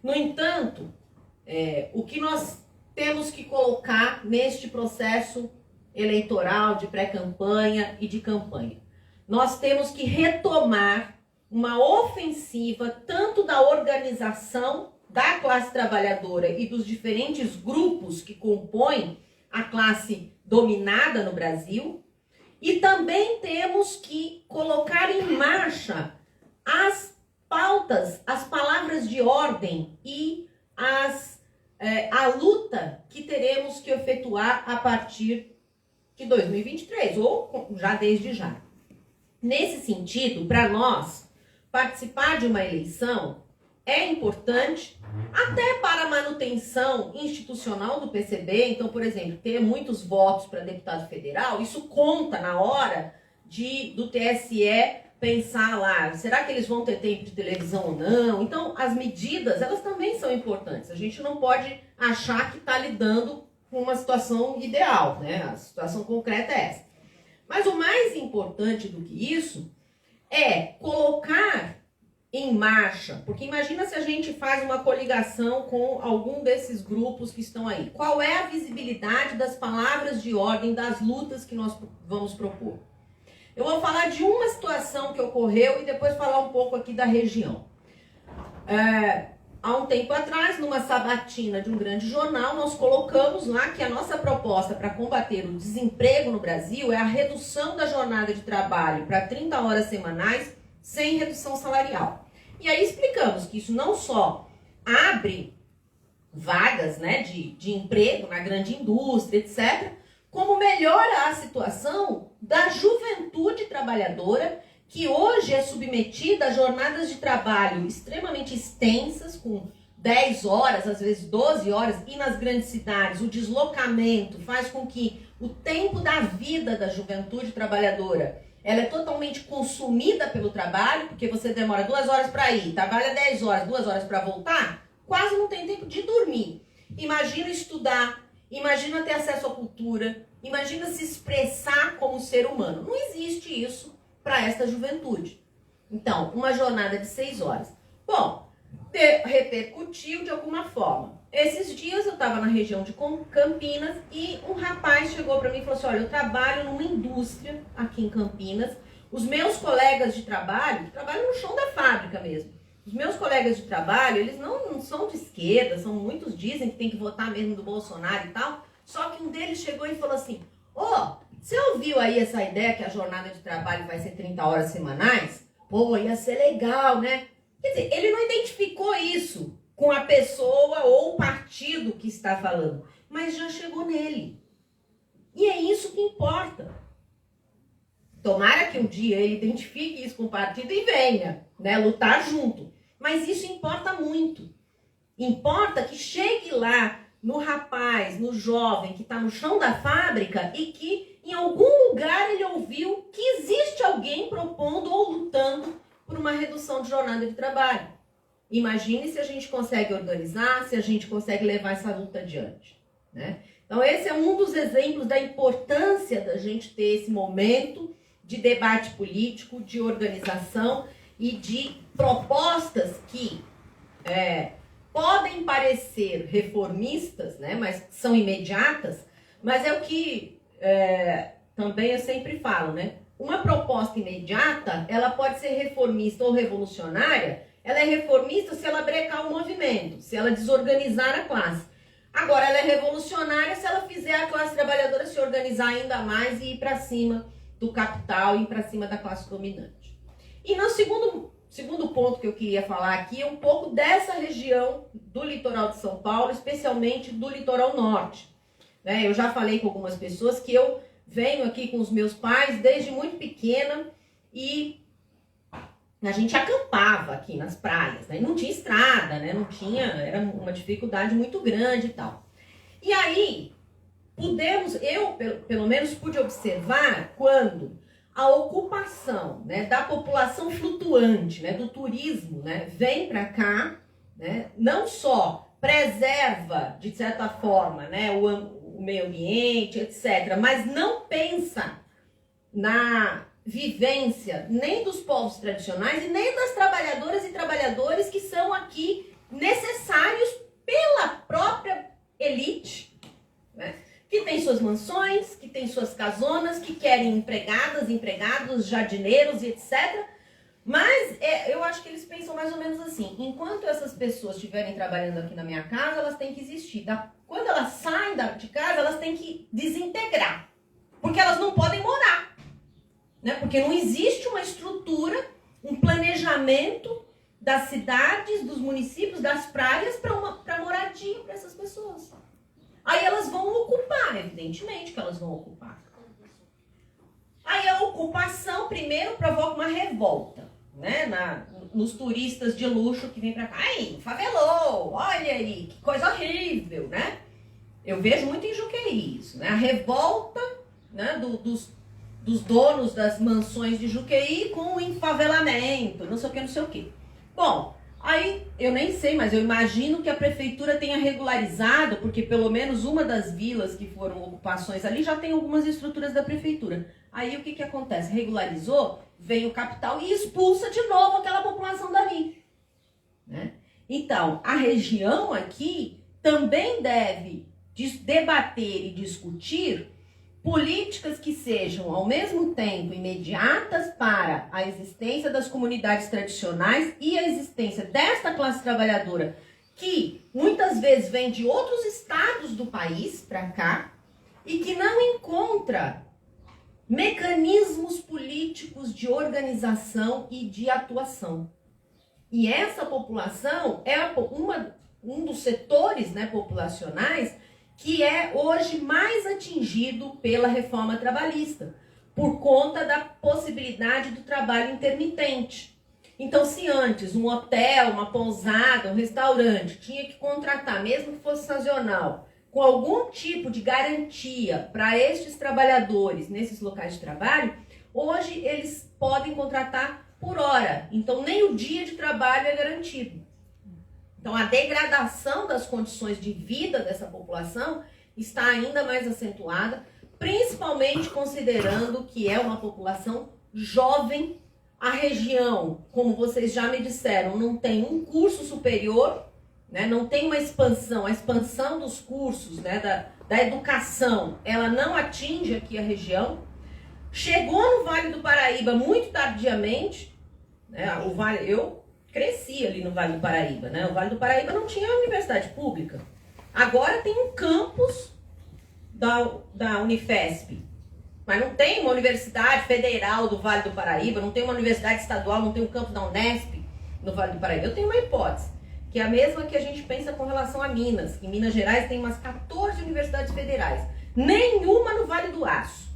No entanto, o que nós temos que colocar neste processo eleitoral de pré-campanha e de campanha? Nós temos que retomar uma ofensiva tanto da organização da classe trabalhadora e dos diferentes grupos que compõem a classe dominada no Brasil, e também temos que colocar em marcha as pautas, as palavras de ordem e as a luta que teremos que efetuar a partir de 2023, ou já desde já. Nesse sentido, para nós, participar de uma eleição é importante até para a manutenção institucional do PCB. Então, por exemplo, ter muitos votos para deputado federal, isso conta na hora do TSE pensar lá, será que eles vão ter tempo de televisão ou não? Então, as medidas, elas também são importantes. A gente não pode achar que está lidando com uma situação ideal, né? A situação concreta é essa. Mas o mais importante do que isso é colocar em marcha, porque imagina se a gente faz uma coligação com algum desses grupos que estão aí. Qual é a visibilidade das palavras de ordem, das lutas que nós vamos propor? Eu vou falar de uma situação que ocorreu e depois falar um pouco aqui da região. Há um tempo atrás, numa sabatina de um grande jornal, nós colocamos lá que a nossa proposta para combater o desemprego no Brasil é a redução da jornada de trabalho para 30 horas semanais sem redução salarial. E aí explicamos que isso não só abre vagas, né, de emprego na grande indústria, etc., como melhora a situação da juventude trabalhadora, que hoje é submetida a jornadas de trabalho extremamente extensas, com 10 horas, às vezes 12 horas, e nas grandes cidades o deslocamento faz com que o tempo da vida da juventude trabalhadora, ela é totalmente consumida pelo trabalho, porque você demora 2 horas para ir, trabalha 10 horas, 2 horas para voltar, quase não tem tempo de dormir. Imagina estudar, imagina ter acesso à cultura, imagina se expressar como ser humano. Não existe isso para esta juventude. Então, uma jornada de 6 horas. Bom, repercutiu de alguma forma. Esses dias eu estava na região de Campinas e um rapaz chegou para mim e falou assim, olha, eu trabalho numa indústria aqui em Campinas, os meus colegas de trabalho, trabalham no chão da fábrica mesmo, os meus colegas de trabalho, eles não são de esquerda, muitos dizem que tem que votar mesmo do Bolsonaro e tal, só que um deles chegou e falou assim, você ouviu aí essa ideia que a jornada de trabalho vai ser 30 horas semanais? Pô, ia ser legal, né? Quer dizer, ele não identificou isso com a pessoa ou o partido que está falando, mas já chegou nele. E é isso que importa. Tomara que um dia ele identifique isso com o partido e venha, né, lutar junto. Mas isso importa muito. Importa que chegue lá no rapaz, no jovem que está no chão da fábrica e que em algum lugar ele ouviu que existe alguém propondo ou lutando por uma redução de jornada de trabalho. Imagine se a gente consegue organizar, se a gente consegue levar essa luta adiante, né? Então esse é um dos exemplos da importância da gente ter esse momento de debate político, de organização e de propostas que podem parecer reformistas, né, mas são imediatas, mas é o que também eu sempre falo, né? Uma proposta imediata, ela pode ser reformista ou revolucionária, ela é reformista se ela brecar o movimento, se ela desorganizar a classe. Agora, ela é revolucionária se ela fizer a classe trabalhadora se organizar ainda mais e ir para cima do capital e ir para cima da classe dominante. E no segundo ponto que eu queria falar aqui é um pouco dessa região do litoral de São Paulo, especialmente do litoral norte. Né? Eu já falei com algumas pessoas que eu venho aqui com os meus pais desde muito pequena e a gente acampava aqui nas praias, né? Não tinha estrada, né? Não tinha, era uma dificuldade muito grande e tal. E aí, eu pelo menos pude observar quando a ocupação, né, da população flutuante, né, do turismo, né, vem para cá, né, não só preserva, de certa forma, né, o meio ambiente, etc., mas não pensa na vivência nem dos povos tradicionais e nem das trabalhadoras e trabalhadores que são aqui necessários pela própria elite, né? Que tem suas mansões, que tem suas casonas, que querem empregadas, empregados, jardineiros e etc. Mas eu acho que eles pensam mais ou menos assim, enquanto essas pessoas estiverem trabalhando aqui na minha casa, elas têm que existir. Quando elas saem de casa, elas têm que desintegrar, porque elas não podem morar. Né? Porque não existe uma estrutura, um planejamento das cidades, dos municípios, das praias para moradia para essas pessoas. Aí elas vão ocupar, evidentemente que elas vão ocupar. Aí a ocupação primeiro provoca uma revolta, né, nos turistas de luxo que vêm para cá. Ai, favelou, olha aí, que coisa horrível, né? Eu vejo muito em Juqueí isso, né? A revolta, né, dos donos das mansões de Juqueí com o enfavelamento, não sei o que. Bom, aí eu nem sei, mas eu imagino que a prefeitura tenha regularizado, porque pelo menos uma das vilas que foram ocupações ali já tem algumas estruturas da prefeitura. Aí o que acontece? Regularizou, vem o capital e expulsa de novo aquela população dali, né? Então, a região aqui também deve debater e discutir políticas que sejam, ao mesmo tempo, imediatas para a existência das comunidades tradicionais e a existência desta classe trabalhadora, que muitas vezes vem de outros estados do país para cá e que não encontra mecanismos políticos de organização e de atuação. E essa população é um dos setores, né, populacionais que é hoje mais atingido pela reforma trabalhista, por conta da possibilidade do trabalho intermitente. Então, se antes um hotel, uma pousada, um restaurante tinha que contratar, mesmo que fosse sazonal, com algum tipo de garantia para estes trabalhadores nesses locais de trabalho, hoje eles podem contratar por hora. Então, nem o dia de trabalho é garantido. Então, a degradação das condições de vida dessa população está ainda mais acentuada, principalmente considerando que é uma população jovem. A região, como vocês já me disseram, não tem um curso superior, né? Não tem uma expansão. A expansão dos cursos, né, da educação, ela não atinge aqui a região. Chegou no Vale do Paraíba muito tardiamente, né? Eu cresci ali no Vale do Paraíba, né? O Vale do Paraíba não tinha universidade pública. Agora tem um campus da Unifesp, mas não tem uma universidade federal do Vale do Paraíba, não tem uma universidade estadual, não tem um campus da Unesp no Vale do Paraíba. Eu tenho uma hipótese, que é a mesma que a gente pensa com relação a Minas, que em Minas Gerais tem umas 14 universidades federais, nenhuma no Vale do Aço,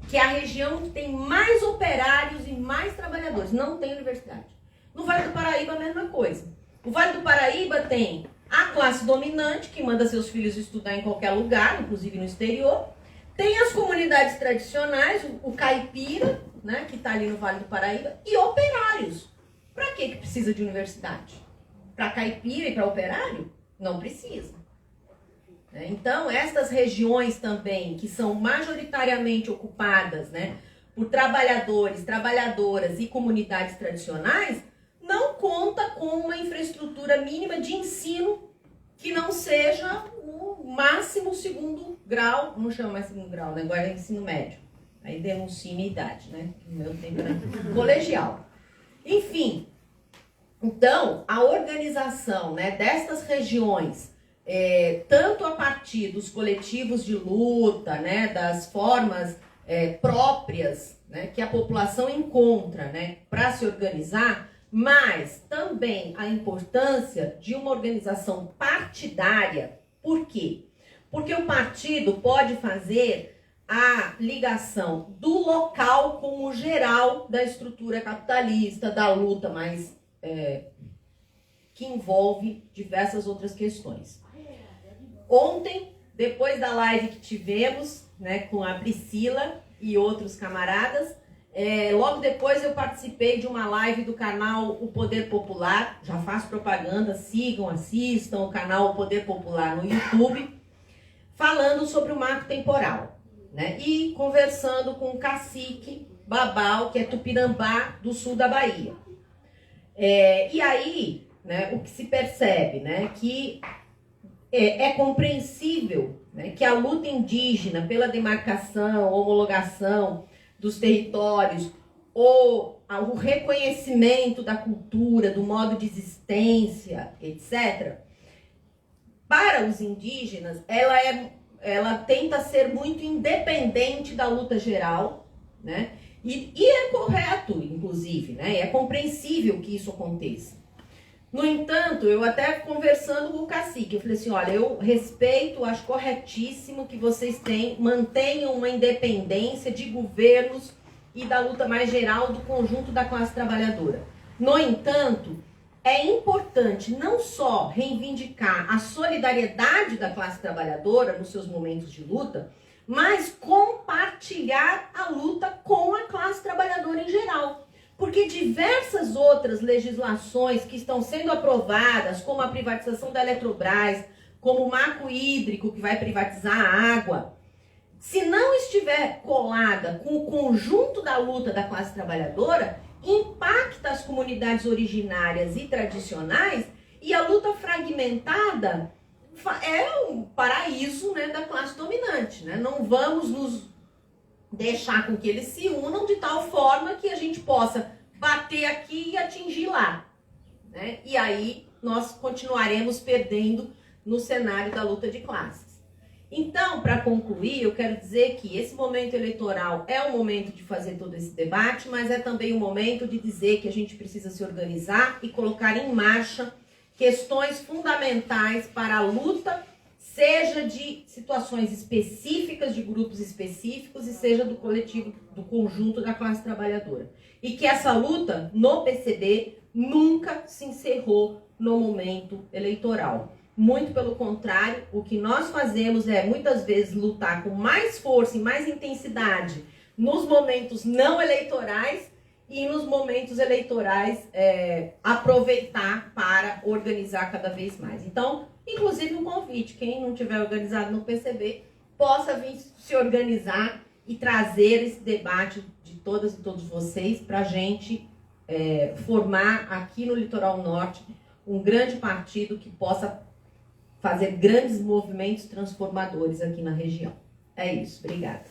que é a região que tem mais operários e mais trabalhadores, não tem universidade. No Vale do Paraíba, a mesma coisa. O Vale do Paraíba tem a classe dominante, que manda seus filhos estudar em qualquer lugar, inclusive no exterior. Tem as comunidades tradicionais, o caipira, né, que está ali no Vale do Paraíba, e operários. Para que precisa de universidade? Para caipira e para operário? Não precisa. Então, estas regiões também, que são majoritariamente ocupadas, né, por trabalhadores, trabalhadoras e comunidades tradicionais, não conta com uma infraestrutura mínima de ensino que não seja o máximo segundo grau, não chama mais segundo grau, né? Agora é ensino médio. Aí denuncia minha idade, né? No meu tempo era colegial. Enfim, então, a organização, né, destas regiões, tanto a partir dos coletivos de luta, né, das formas próprias, né, que a população encontra, né, para se organizar, mas também a importância de uma organização partidária. Por quê? Porque o partido pode fazer a ligação do local com o geral da estrutura capitalista, da luta mais que envolve diversas outras questões. Ontem, depois da live que tivemos, né, com a Priscila e outros camaradas, logo depois eu participei de uma live do canal O Poder Popular, já faço propaganda, sigam, assistam o canal O Poder Popular no YouTube, falando sobre o marco temporal, né? E conversando com o cacique Babau, que é Tupinambá, do sul da Bahia. E aí, né, o que se percebe, né, que é compreensível, né, que a luta indígena pela demarcação, homologação dos territórios, ou o reconhecimento da cultura, do modo de existência, etc., para os indígenas, ela tenta ser muito independente da luta geral, né? E é correto, inclusive, né? É compreensível que isso aconteça. No entanto, eu até conversando com o cacique, eu falei assim, olha, eu respeito, acho corretíssimo que vocês mantenham uma independência de governos e da luta mais geral do conjunto da classe trabalhadora. No entanto, é importante não só reivindicar a solidariedade da classe trabalhadora nos seus momentos de luta, mas compartilhar a luta com a classe trabalhadora em geral. Porque diversas outras legislações que estão sendo aprovadas, como a privatização da Eletrobras, como o marco hídrico que vai privatizar a água, se não estiver colada com o conjunto da luta da classe trabalhadora, impacta as comunidades originárias e tradicionais, e a luta fragmentada é um paraíso, né, da classe dominante. Né? Não vamos nos deixar com que eles se unam de tal forma que a gente possa bater aqui e atingir lá. Né? E aí nós continuaremos perdendo no cenário da luta de classes. Então, para concluir, eu quero dizer que esse momento eleitoral é o momento de fazer todo esse debate, mas é também o momento de dizer que a gente precisa se organizar e colocar em marcha questões fundamentais para a luta, seja de situações específicas, de grupos específicos, e seja do coletivo, do conjunto da classe trabalhadora. E que essa luta, no PCB, nunca se encerrou no momento eleitoral. Muito pelo contrário, o que nós fazemos é, muitas vezes, lutar com mais força e mais intensidade nos momentos não eleitorais, e nos momentos eleitorais aproveitar para organizar cada vez mais. Então, inclusive um convite, quem não tiver organizado no PCB, possa vir se organizar e trazer esse debate de todas e todos vocês para a gente formar aqui no Litoral Norte um grande partido que possa fazer grandes movimentos transformadores aqui na região. É isso, obrigada.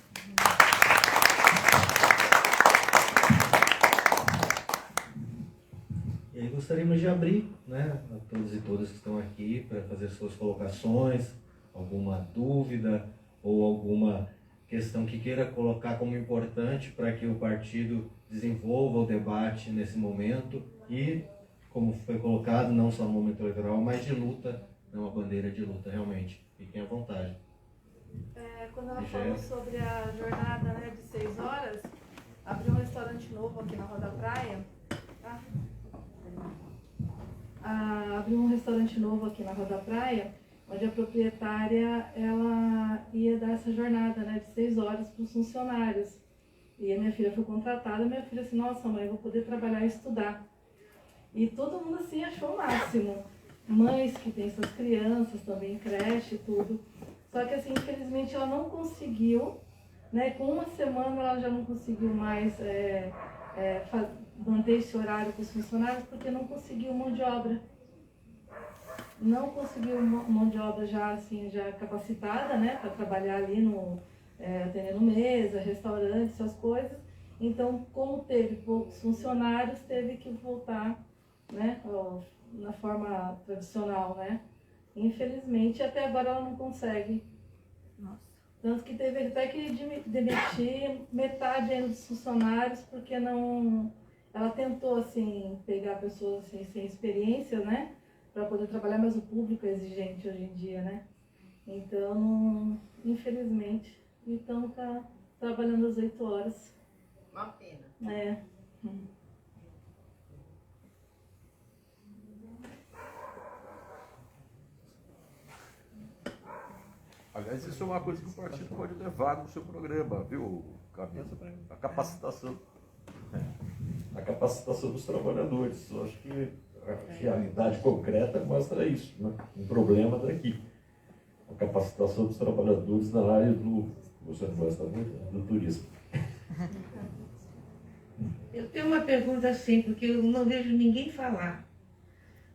E aí gostaríamos de abrir, né, a todos e todas que estão aqui para fazer suas colocações, alguma dúvida ou alguma questão que queira colocar como importante para que o partido desenvolva o debate nesse momento e, como foi colocado, não só no momento eleitoral, mas de luta, é uma bandeira de luta, realmente. Fiquem à vontade. Quando ela falou sobre a jornada, né, de 6 horas, abriu um restaurante novo aqui na Rua da Praia. Abriu um restaurante novo aqui na Rua da Praia, onde a proprietária ela ia dar essa jornada, né, de 6 horas para os funcionários. E a minha filha foi contratada, minha filha assim, nossa mãe, eu vou poder trabalhar e estudar. E todo mundo assim achou o máximo. Mães que têm suas crianças também, creche e tudo. Só que assim, infelizmente ela não conseguiu, né, com uma semana ela já não conseguiu mais manter esse horário com os funcionários, porque não conseguiu mão de obra. Não conseguiu mão de obra já, assim, já capacitada, né, para trabalhar ali atendendo mesa, restaurante, essas coisas. Então, como teve poucos funcionários, teve que voltar, né, na forma tradicional, né. Infelizmente, até agora ela não consegue. Nossa. Tanto que teve até que demitir metade ainda dos funcionários, porque não... Ela tentou, assim, pegar pessoas assim, sem experiência, né? Para poder trabalhar, mas o público é exigente hoje em dia, né? Então, infelizmente, então tá trabalhando às 8 horas. Uma pena. Aliás, isso é uma coisa que o partido pode levar no seu programa, viu, Camila? A capacitação. A capacitação dos trabalhadores. Eu acho que a realidade concreta mostra isso, né? Um problema daqui. A capacitação dos trabalhadores na área você gosta muito, do turismo. Eu tenho uma pergunta assim, porque eu não vejo ninguém falar.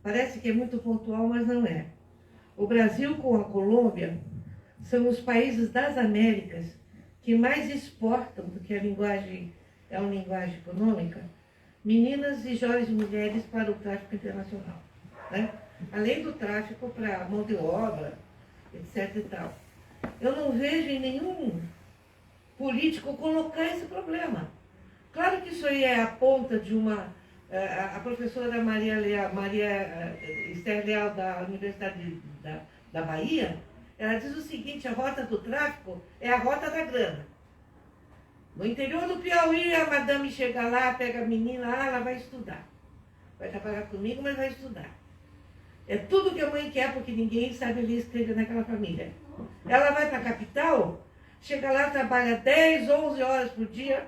Parece que é muito pontual, mas não é. O Brasil com a Colômbia são os países das Américas que mais exportam, porque a linguagem é uma linguagem econômica, meninas e jovens mulheres para o tráfico internacional. Né? Além do tráfico para mão de obra, etc. e tal. Eu não vejo em nenhum político colocar esse problema. Claro que isso aí é a ponta de uma A professora Maria Esther Leal, da Universidade da Bahia, ela diz o seguinte: a rota do tráfico é a rota da grana. No interior do Piauí, a madame chega lá, pega a menina, ela vai estudar. Vai trabalhar comigo, mas vai estudar. É tudo que a mãe quer, porque ninguém sabe ler e escrever naquela família. Ela vai para a capital, chega lá, trabalha 10, 11 horas por dia,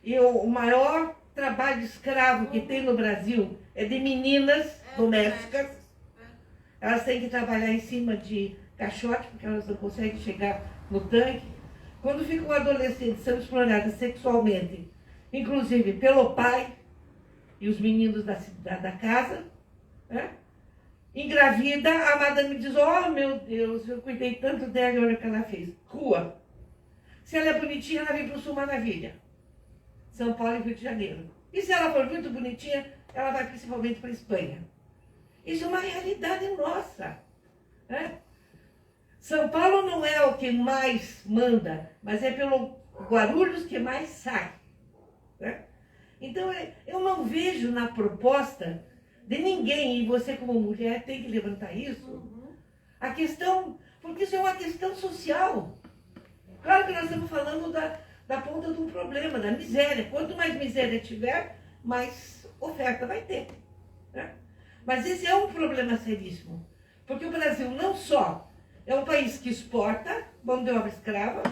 e o maior trabalho escravo que tem no Brasil é de meninas domésticas. Elas têm que trabalhar em cima de caixote, porque elas não conseguem chegar no tanque. Quando ficam adolescentes, são exploradas sexualmente, inclusive pelo pai e os meninos da casa, né? Engravida, a madame diz: oh meu Deus, eu cuidei tanto dela e olha o que ela fez. Rua. Se ela é bonitinha, ela vem para o Sul Maravilha, São Paulo e Rio de Janeiro. E se ela for muito bonitinha, ela vai principalmente para a Espanha. Isso é uma realidade nossa, né? São Paulo não é o que mais manda, mas é pelo Guarulhos que mais sai, né? Então, eu não vejo na proposta de ninguém, e você como mulher tem que levantar isso, a questão, porque isso é uma questão social. Claro que nós estamos falando da ponta de um problema, da miséria. Quanto mais miséria tiver, mais oferta vai ter, né? Mas esse é um problema seríssimo, porque o Brasil não só é um país que exporta mão de obra escrava,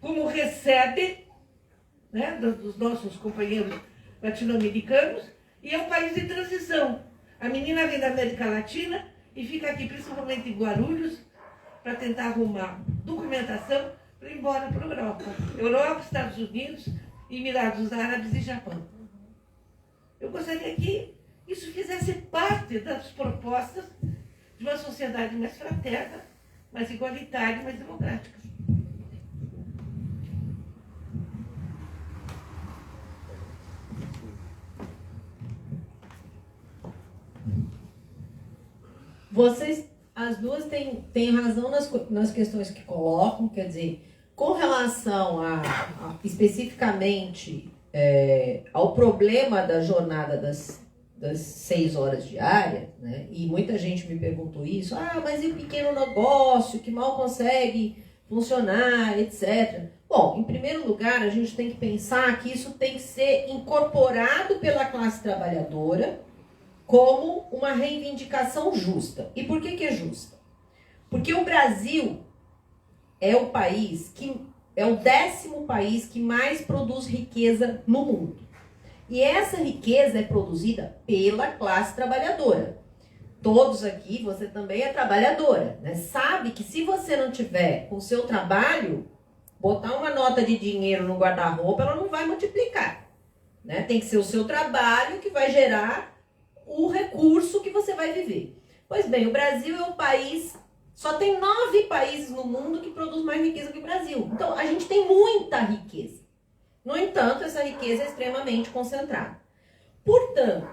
como recebe, né, dos nossos companheiros latino-americanos, e é um país de transição. A menina vem da América Latina e fica aqui, principalmente em Guarulhos, para tentar arrumar documentação para ir embora para a Europa, Estados Unidos, Emirados Árabes e Japão. Eu gostaria que isso fizesse parte das propostas de uma sociedade mais fraterna, mais igualitária, mais democrática. Vocês, as duas, têm razão nas questões que colocam, quer dizer, com relação especificamente ao problema da jornada das 6 horas diárias, né? E muita gente me perguntou isso: mas e o pequeno negócio que mal consegue funcionar, etc. Bom, em primeiro lugar, a gente tem que pensar que isso tem que ser incorporado pela classe trabalhadora como uma reivindicação justa. E por que é justa? Porque o Brasil é o país que é o 10º país que mais produz riqueza no mundo. E essa riqueza é produzida pela classe trabalhadora. Todos aqui, você também é trabalhadora, né? Sabe que se você não tiver com o seu trabalho, botar uma nota de dinheiro no guarda-roupa, ela não vai multiplicar, né? Tem que ser o seu trabalho que vai gerar o recurso que você vai viver. Pois bem, o Brasil é um país, só tem 9 países no mundo que produzem mais riqueza que o Brasil. Então, a gente tem muita riqueza. No entanto, essa riqueza é extremamente concentrada. Portanto,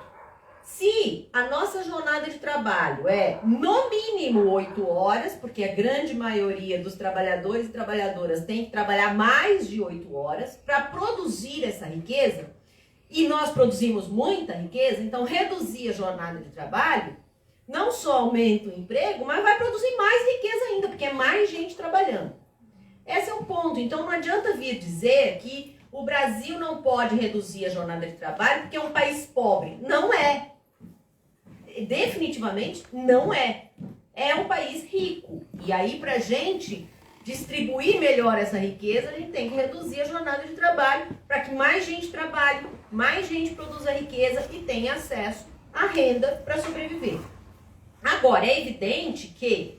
se a nossa jornada de trabalho é no mínimo 8 horas, porque a grande maioria dos trabalhadores e trabalhadoras tem que trabalhar mais de 8 horas para produzir essa riqueza, e nós produzimos muita riqueza, então reduzir a jornada de trabalho não só aumenta o emprego, mas vai produzir mais riqueza ainda, porque é mais gente trabalhando. Esse é o ponto. Então não adianta vir dizer que o Brasil não pode reduzir a jornada de trabalho porque é um país pobre. Não é. Definitivamente não é. É um país rico. E aí, para a gente distribuir melhor essa riqueza, a gente tem que reduzir a jornada de trabalho para que mais gente trabalhe, mais gente produza riqueza e tenha acesso à renda para sobreviver. Agora, é evidente que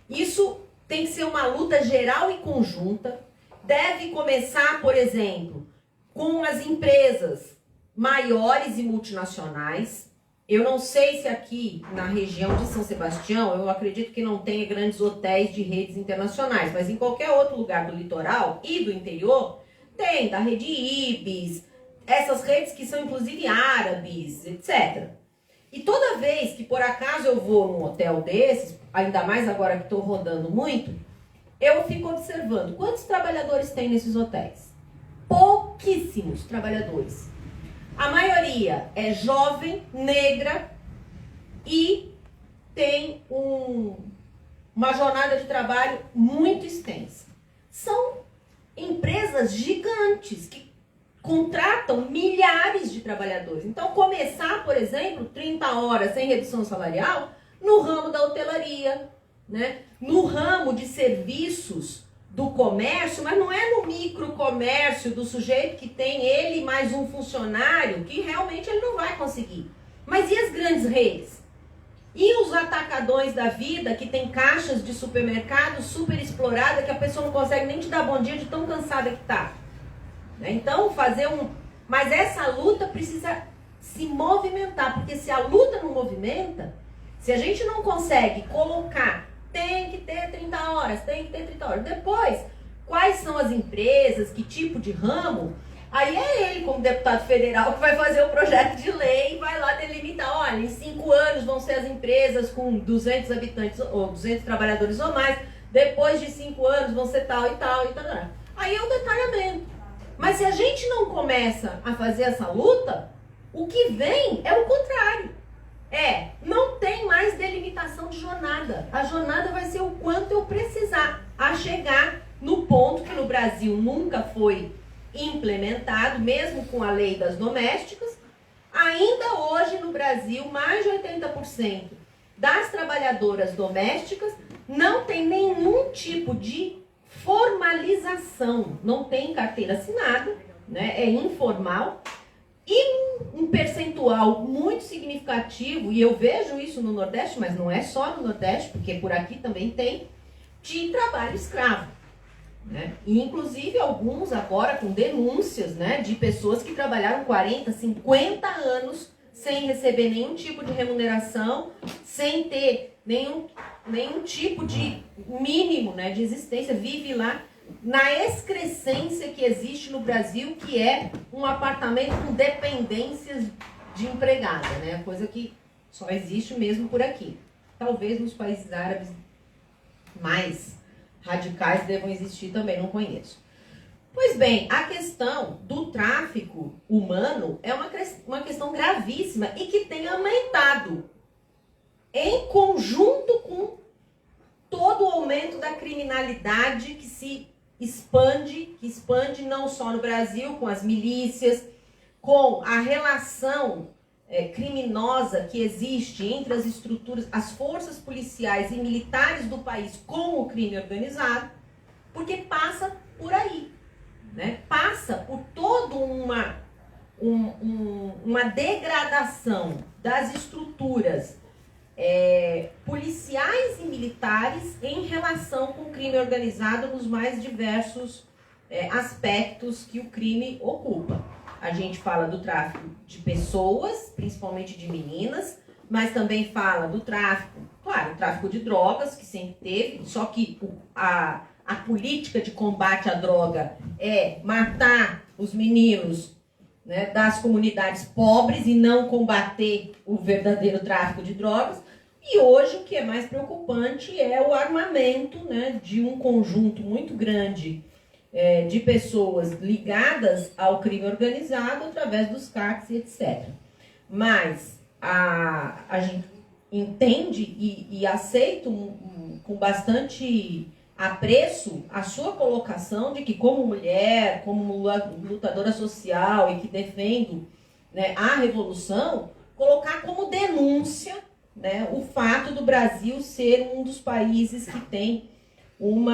isso tem que ser uma luta geral e conjunta. Deve começar, por exemplo, com as empresas maiores e multinacionais. Eu não sei se aqui na região de São Sebastião, eu acredito que não tenha grandes hotéis de redes internacionais, mas em qualquer outro lugar do litoral e do interior, tem da rede Ibis, essas redes que são inclusive árabes, etc. E toda vez que por acaso eu vou num hotel desses, ainda mais agora que estou rodando muito, eu fico observando quantos trabalhadores tem nesses hotéis. Pouquíssimos trabalhadores. A maioria é jovem, negra e tem uma jornada de trabalho muito extensa. São empresas gigantes que contratam milhares de trabalhadores. Então, começar, por exemplo, 30 horas sem redução salarial no ramo da hotelaria, né? No ramo de serviços do comércio, mas não é no microcomércio do sujeito que tem ele mais um funcionário, que realmente ele não vai conseguir. Mas e as grandes redes? E os atacadões da vida, que tem caixas de supermercado super explorada, que a pessoa não consegue nem te dar bom dia de tão cansada que tá. Então, mas essa luta precisa se movimentar, porque se a luta não movimenta, se a gente não consegue colocar, tem que ter 30 horas, tem que ter 30 horas. Depois, quais são as empresas, que tipo de ramo, aí é ele, como deputado federal, que vai fazer o projeto de lei e vai lá delimitar, olha, em 5 anos vão ser as empresas com 200 habitantes ou 200 trabalhadores ou mais, depois de 5 anos vão ser tal e tal e tal. Aí é o detalhamento. Mas se a gente não começa a fazer essa luta, o que vem é o contrário. Não tem mais delimitação de jornada. A jornada vai ser o quanto eu precisar a chegar no ponto que no Brasil nunca foi implementado, mesmo com a lei das domésticas. Ainda hoje no Brasil, mais de 80% das trabalhadoras domésticas não tem nenhum tipo de formalização, não tem carteira assinada, né? É informal. E um percentual muito significativo, e eu vejo isso no Nordeste, mas não é só no Nordeste, porque por aqui também tem, de trabalho escravo. Né? E inclusive alguns agora com denúncias, né, de pessoas que trabalharam 40, 50 anos sem receber nenhum tipo de remuneração, sem ter nenhum tipo de mínimo, né, de existência, vive lá na excrescência que existe no Brasil, que é um apartamento com dependências de empregada, né? Coisa que só existe mesmo por aqui. Talvez nos países árabes mais radicais devam existir também, não conheço. Pois bem, a questão do tráfico humano é uma questão gravíssima e que tem aumentado em conjunto com todo o aumento da criminalidade que se expande não só no Brasil, com as milícias, com a relação criminosa que existe entre as estruturas, as forças policiais e militares do país com o crime organizado, porque passa por aí, né? Passa por toda uma degradação das estruturas policiais e militares em relação com o crime organizado nos mais diversos aspectos que o crime ocupa. A gente fala do tráfico de pessoas, principalmente de meninas, mas também fala do tráfico, claro, o tráfico de drogas, que sempre teve, só que a política de combate à droga é matar os meninos, né, das comunidades pobres e não combater o verdadeiro tráfico de drogas. E hoje o que é mais preocupante é o armamento, né, de um conjunto muito grande de pessoas ligadas ao crime organizado através dos CACs e etc. Mas a gente entende e aceita com bastante apreço a sua colocação de que, como mulher, como lutadora social e que defendo, né, a revolução, colocar como denúncia, né, o fato do Brasil ser um dos países que tem um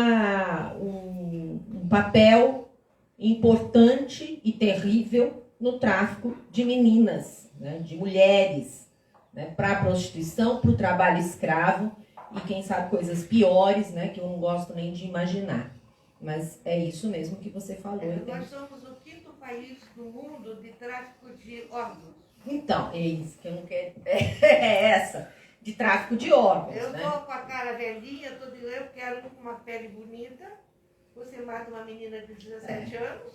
papel importante e terrível no tráfico de meninas, né, de mulheres, né, para a prostituição, para o trabalho escravo e, quem sabe, coisas piores, né, que eu não gosto nem de imaginar. Mas é isso mesmo que você falou. Nós somos o 5º país do mundo de tráfico de órgãos. Então, é isso que eu não quero. É essa, de tráfico de órgãos. Eu né? tô com a cara velhinha, eu quero uma pele bonita. Você mata uma menina de 17 anos,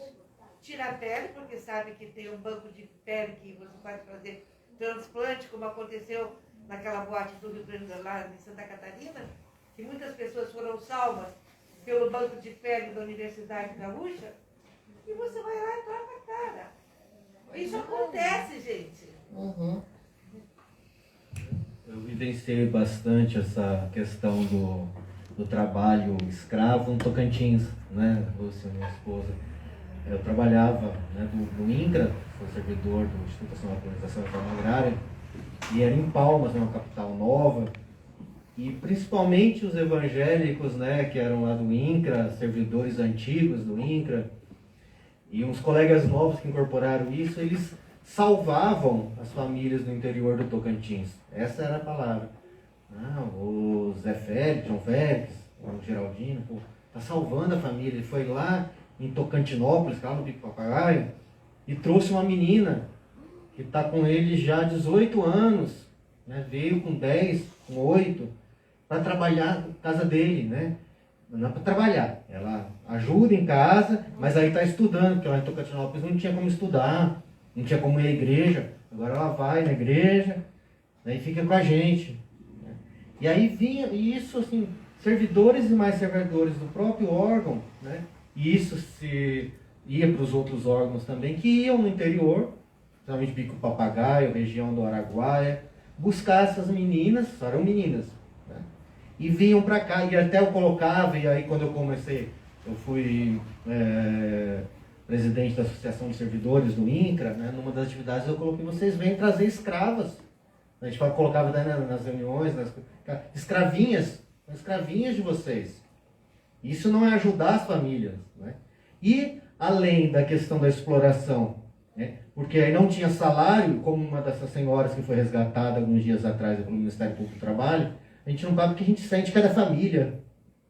tira a pele, porque sabe que tem um banco de pele que você pode fazer transplante, como aconteceu naquela boate do Rio Grande do Sul, em Santa Catarina, que muitas pessoas foram salvas pelo banco de pele da Universidade Gaúcha, e você vai lá e troca a cara. Isso acontece, gente. Uhum. Eu vivenciei bastante essa questão do trabalho escravo no Tocantins, né, Lúcia, minha esposa. Eu trabalhava, né, do INCRA, sou servidor do Instituto Nacional de Colonização e Reforma Agrária, e era em Palmas, uma capital nova, e principalmente os evangélicos, né, que eram lá do INCRA, servidores antigos do INCRA, e uns colegas novos que incorporaram isso, eles salvavam as famílias do interior do Tocantins. Essa era a palavra. Ah, o Zé Félix, João Félix, o Geraldino, pô, tá salvando a família. Ele foi lá em Tocantinópolis, lá no Pico Papagaio, e trouxe uma menina que está com ele já há 18 anos, né? Veio com 10, com 8, para trabalhar na casa dele, né? Não é para trabalhar, ela ajuda em casa, mas aí está estudando, porque lá em Tocantinópolis não tinha como estudar, não tinha como ir à igreja, agora ela vai na igreja, aí fica com a gente. Né? E aí vinha, e isso assim, servidores e mais servidores do próprio órgão, né? E isso se ia para os outros órgãos também, que iam no interior, principalmente Pico Papagaio, região do Araguaia, buscar essas meninas, eram meninas, né? E vinham para cá, e até eu colocava, e aí quando eu comecei, eu fui presidente da Associação de Servidores do INCRA, né? Numa das atividades eu coloquei, vocês vêm trazer escravas. A gente colocava nas reuniões, escravinhas de vocês. Isso não é ajudar as famílias, né? E além da questão da exploração, né? Porque aí não tinha salário, como uma dessas senhoras que foi resgatada alguns dias atrás pelo Ministério Público do Trabalho, a gente não paga porque a gente sente que é da família,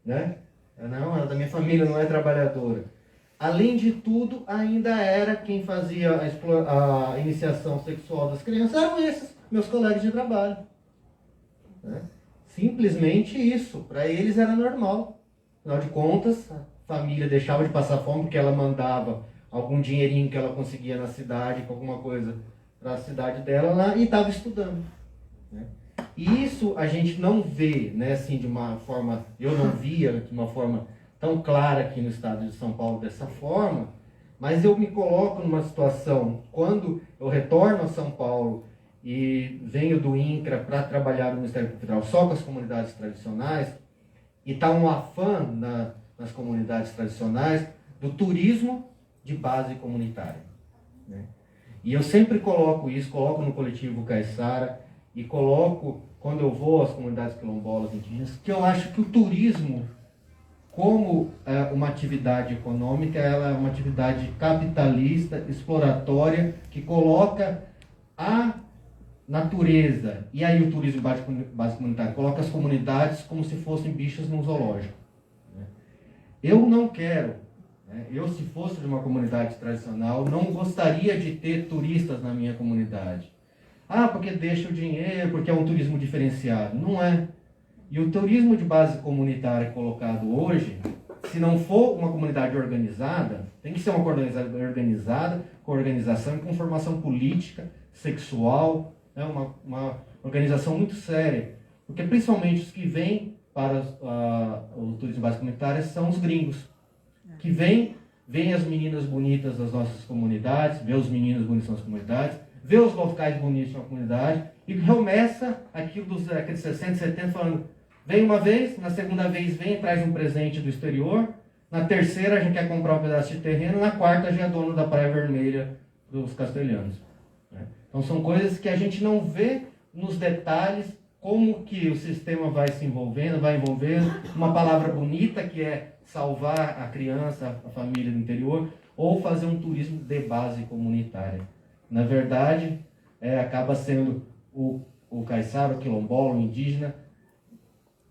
né? Não, ela é da minha família, não é trabalhadora. Além de tudo, ainda era quem fazia a iniciação sexual das crianças, eram esses meus colegas de trabalho, né? Simplesmente isso, para eles era normal. Afinal de contas, a família deixava de passar fome porque ela mandava algum dinheirinho que ela conseguia na cidade, com alguma coisa para a cidade dela lá, e estava estudando, né? E isso a gente não vê, né, assim, de uma forma, eu não via de uma forma tão clara aqui no estado de São Paulo dessa forma, mas eu me coloco numa situação, quando eu retorno a São Paulo e venho do INCRA para trabalhar no Ministério Público Federal só com as comunidades tradicionais, e está um afã nas comunidades tradicionais do turismo de base comunitária, né? E eu sempre coloco isso, coloco no coletivo Caiçara e coloco, quando eu vou às comunidades quilombolas indígenas, que eu acho que o turismo, como uma atividade econômica, ela é uma atividade capitalista, exploratória, que coloca a natureza, e aí o turismo base comunitário, coloca as comunidades como se fossem bichos num zoológico, né? Eu não quero, né? Eu, se fosse de uma comunidade tradicional, não gostaria de ter turistas na minha comunidade. Ah, porque deixa o dinheiro, porque é um turismo diferenciado. Não é. E o turismo de base comunitária colocado hoje, se não for uma comunidade organizada, tem que ser uma comunidade organizada, com organização e com formação política, sexual, né? Uma organização muito séria. Porque principalmente os que vêm para o turismo de base comunitária são os gringos, que vêm as meninas bonitas das nossas comunidades, vê os meninos bonitos das comunidades, vê os locais bonitos na comunidade, e começa aquilo aqueles 60, 70 falando, vem uma vez, na segunda vez vem, traz um presente do exterior, na terceira a gente quer comprar um pedaço de terreno, na quarta já é dono da Praia Vermelha dos castelhanos, né? Então são coisas que a gente não vê nos detalhes, como que o sistema vai se envolvendo, vai envolvendo uma palavra bonita que é salvar a criança, a família do interior, ou fazer um turismo de base comunitária. Na verdade, acaba sendo o caiçara, o quilombola, o indígena,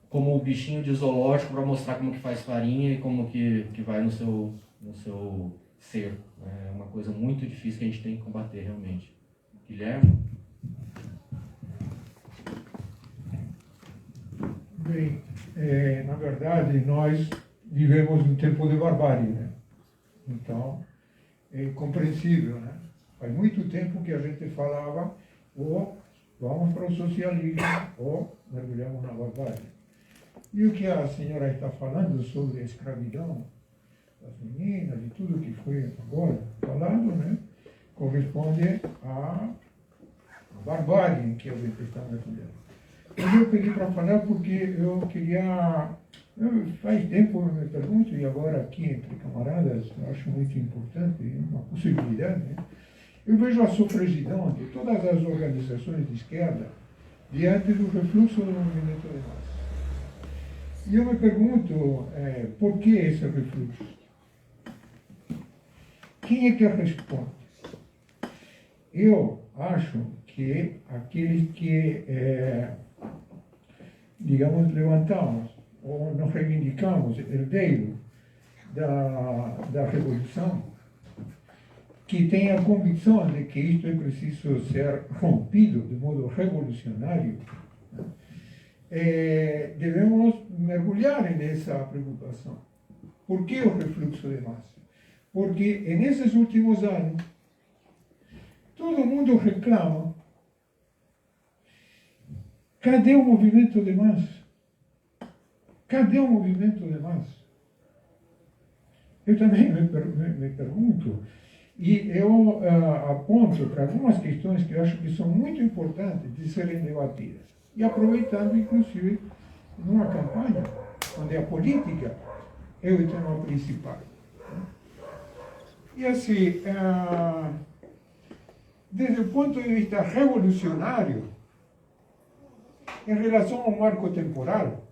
como o bichinho de zoológico para mostrar como que faz farinha e como que vai no seu ser. É uma coisa muito difícil que a gente tem que combater realmente. Guilherme? Bem, na verdade, nós vivemos um tempo de barbárie, né? Então, é compreensível, né? Faz muito tempo que a gente falava, ou vamos para o socialismo, ou mergulhamos na barbárie. E o que a senhora está falando sobre a escravidão das meninas e tudo que foi agora falado, né? corresponde à barbárie que a gente está mergulhando. Mas eu pedi para falar porque eu queria... faz tempo eu me pergunto, e agora aqui entre camaradas, eu acho muito importante, uma possibilidade, né? Eu vejo a sofregidão de todas as organizações de esquerda diante do refluxo do movimento de massa. E eu me pergunto, por que esse refluxo? Quem é que responde? Eu acho que aqueles que, digamos, levantamos ou nos reivindicamos herdeiros da Revolução, que têm a convicção de que isto é preciso ser rompido de modo revolucionário, devemos mergulhar nessa preocupação. Por que o refluxo de massa? Porque nesses últimos anos, todo mundo reclama: cadê o movimento de massa? Cadê o movimento de massa? Eu também me pergunto, e eu aponto para algumas questões que eu acho que são muito importantes de serem debatidas. E aproveitando, inclusive, numa campanha onde a política é o tema principal. E assim, desde o ponto de vista revolucionário, em relação ao marco temporal,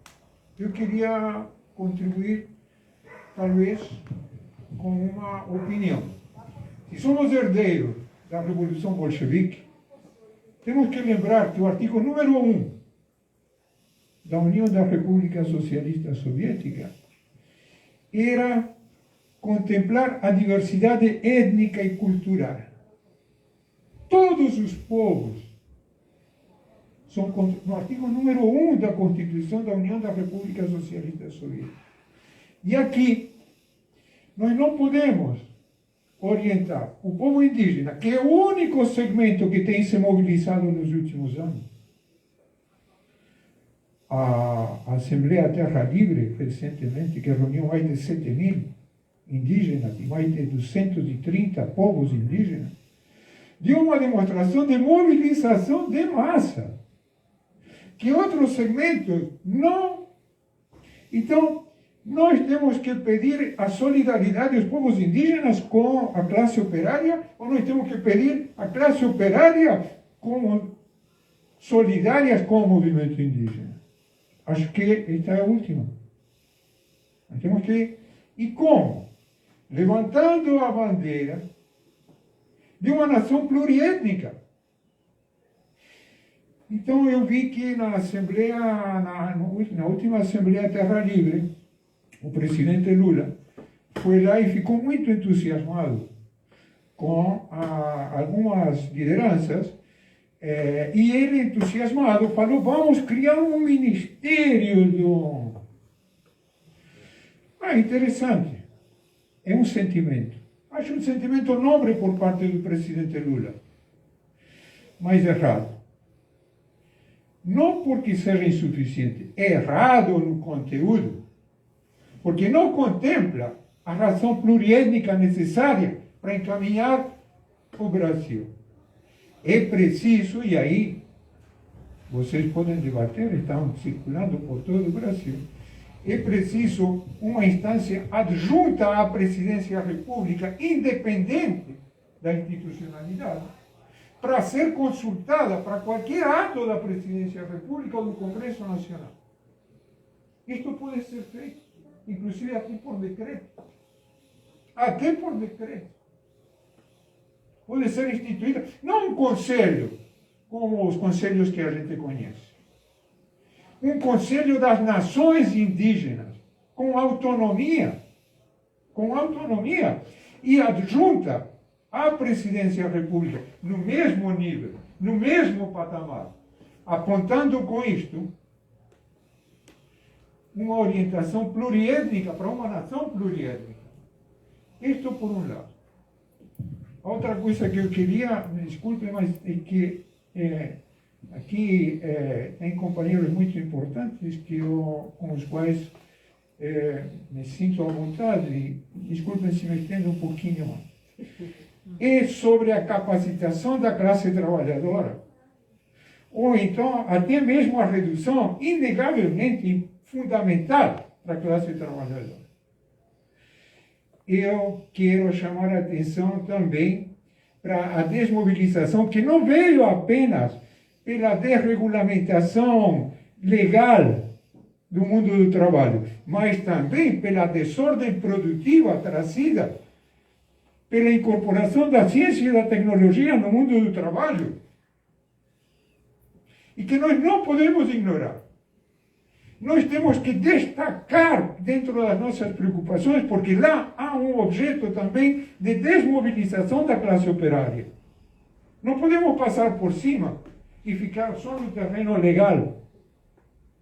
eu queria contribuir, talvez, com uma opinião. Se somos herdeiros da Revolução Bolchevique, temos que lembrar que o artigo número 1 da União da República Socialista Soviética era contemplar a diversidade étnica e cultural. Todos os povos são no artigo número 1 da Constituição da União da República Socialista Soviética. E aqui, nós não podemos orientar o povo indígena, que é o único segmento que tem se mobilizado nos últimos anos. A Assembleia Terra Livre, recentemente, que reuniu mais de 7.000 indígenas e mais de 230 povos indígenas, deu uma demonstração de mobilização de massa, que outros segmentos não. Então, nós temos que pedir a solidariedade dos povos indígenas com a classe operária, ou nós temos que pedir a classe operária como solidárias com o movimento indígena? Acho que esta é a última. Nós temos que... E como? Levantando a bandeira de uma nação pluriétnica. Então eu vi que na Assembleia, na última Assembleia Terra Livre, o presidente Lula foi lá e ficou muito entusiasmado com algumas lideranças, e ele, entusiasmado, falou: vamos criar um ministério do... interessante. É um sentimento. Acho um sentimento nobre por parte do presidente Lula, mas errado. Não porque seja insuficiente, é errado no conteúdo, porque não contempla a razão pluriétnica necessária para encaminhar o Brasil. É preciso, e aí vocês podem debater, estão circulando por todo o Brasil, é preciso uma instância adjunta à Presidência da República, independente da institucionalidade, para ser consultada para qualquer ato da Presidência da República ou do Congresso Nacional. Isto pode ser feito, inclusive aqui por decreto. Até por decreto. Pode ser instituída, não um conselho, como os conselhos que a gente conhece. Um conselho das nações indígenas, com autonomia, e adjunta à Presidência da República, no mesmo nível, no mesmo patamar, apontando com isto uma orientação pluriétnica para uma nação pluriétnica. Isto por um lado. Outra coisa que eu queria, me desculpe, mas é que aqui tem companheiros muito importantes com os quais me sinto à vontade. Desculpem se me estendo um pouquinho mais. e sobre a capacitação da classe trabalhadora, ou então até mesmo a redução inegavelmente fundamental da classe trabalhadora. Eu quero chamar a atenção também para a desmobilização, que não veio apenas pela desregulamentação legal do mundo do trabalho, mas também pela desordem produtiva trazida pela incorporação da ciência e da tecnologia no mundo do trabalho, e que nós não podemos ignorar. Nós temos que destacar dentro das nossas preocupações, porque lá há um objeto também de desmobilização da classe operária. Não podemos passar por cima e ficar só no terreno legal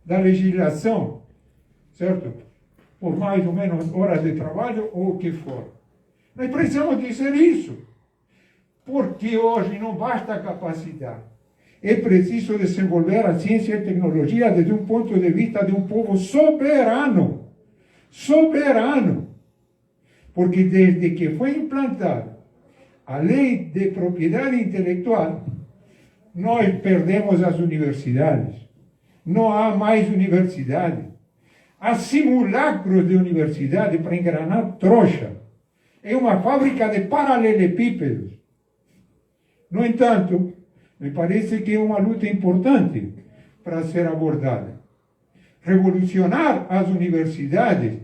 da legislação, certo? Por mais ou menos horas de trabalho ou o que for. Nós precisamos dizer isso, porque hoje não basta capacitar. É preciso desenvolver a ciência e a tecnologia desde um ponto de vista de um povo soberano. Soberano. Porque desde que foi implantada a lei de propriedade intelectual, nós perdemos as universidades. Não há mais universidade. Há simulacros de universidade para enganar trouxa. É uma fábrica de paralelepípedos. No entanto, me parece que é uma luta importante para ser abordada. Revolucionar as universidades,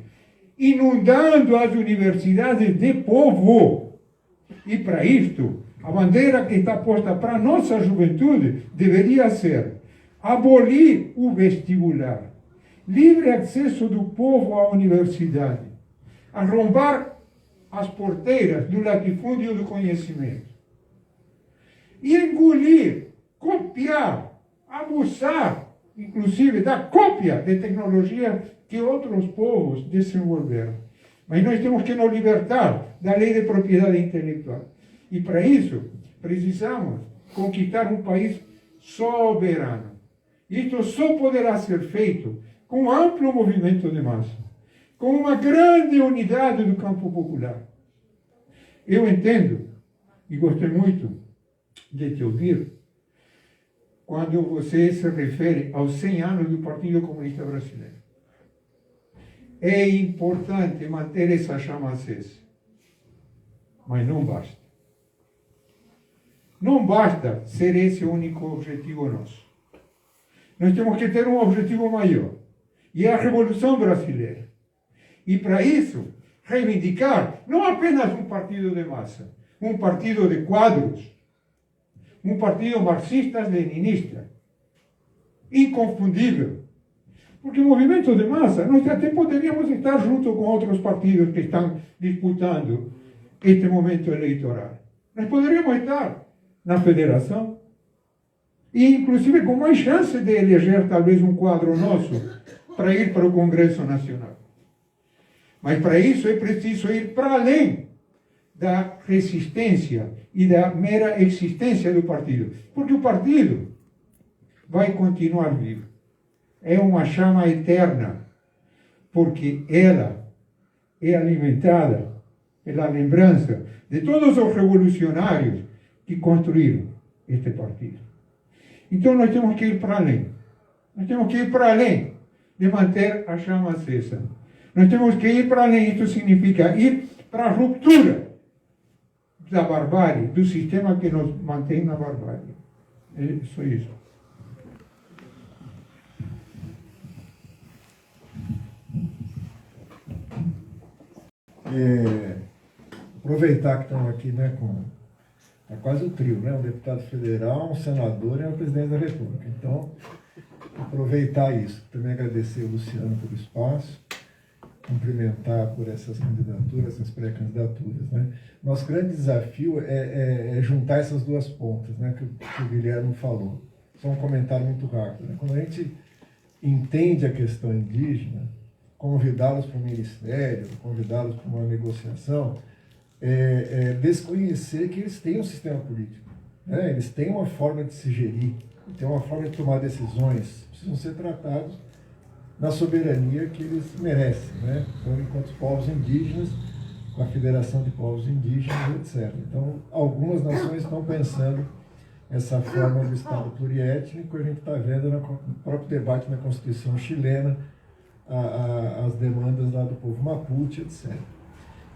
inundando as universidades de povo. E para isto, a bandeira que está posta para a nossa juventude deveria ser abolir o vestibular, livre acesso do povo à universidade, arrombar as porteiras do latifúndio do conhecimento, e engolir, copiar, abusar, inclusive, da cópia de tecnologia que outros povos desenvolveram. Mas nós temos que nos libertar da lei de propriedade intelectual. E para isso, precisamos conquistar um país soberano. Isto só poderá ser feito com um amplo movimento de massa, com uma grande unidade do campo popular. Eu entendo, e gostei muito de te ouvir, quando você se refere aos 100 anos do Partido Comunista Brasileiro. É importante manter essa chama acesa, mas não basta. Não basta ser esse o único objetivo nosso. Nós temos que ter um objetivo maior, e é a Revolução Brasileira. E para isso, reivindicar não apenas um partido de massa, um partido de quadros, um partido marxista-leninista, inconfundível. Porque o movimento de massa, nós até poderíamos estar junto com outros partidos que estão disputando este momento eleitoral. Nós poderíamos estar na federação, e inclusive com mais chance de eleger talvez um quadro nosso para ir para o Congresso Nacional. Mas para isso é preciso ir para além da resistência e da mera existência do partido. Porque o partido vai continuar vivo. É uma chama eterna, porque ela é alimentada pela lembrança de todos os revolucionários que construíram este partido. Então nós temos que ir para além. Nós temos que ir para além de manter a chama acesa. Nós temos que ir para além. Isso significa ir para a ruptura da barbárie, do sistema que nos mantém na barbárie. É só isso. Aproveitar que estamos aqui, né, é quase o trio, né, um deputado federal, um senador e um presidente da República. Então, aproveitar isso. Também agradecer ao Luciano pelo espaço, cumprimentar por essas candidaturas, essas pré-candidaturas, né. Nosso grande desafio é juntar essas duas pontas, né, que o Guilherme falou. Só um comentário muito rápido, né? Quando a gente entende a questão indígena, convidá-los para o ministério, convidá-los para uma negociação, desconhecer que eles têm um sistema político, né? Eles têm uma forma de se gerir, têm uma forma de tomar decisões, precisam ser tratados na soberania que eles merecem, né? Então, enquanto povos indígenas, com a Federação de Povos Indígenas, etc. Então, algumas nações estão pensando essa forma do Estado pluriétnico. A gente está vendo no próprio debate na Constituição chilena as demandas lá do povo Mapuche, etc.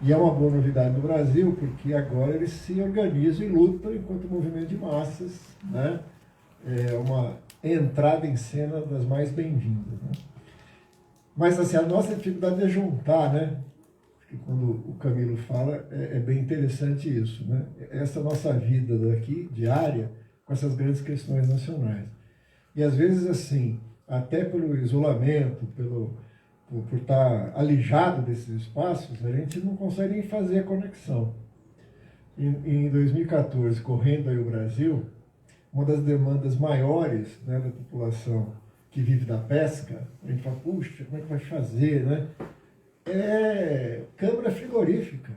E é uma boa novidade no Brasil, porque agora eles se organizam e lutam enquanto movimento de massas, né? É uma entrada em cena das mais bem-vindas, né? Mas assim, a nossa dificuldade é juntar, né? Porque quando o Camilo fala, é bem interessante isso, né? Essa nossa vida daqui, diária, com essas grandes questões nacionais. E às vezes, assim, até pelo isolamento, por estar alijado desses espaços, a gente não consegue nem fazer a conexão. Em 2014, correndo aí o Brasil, uma das demandas maiores, né, da população que vive da pesca, a gente fala, puxa, como é que vai fazer, né? É câmara frigorífica.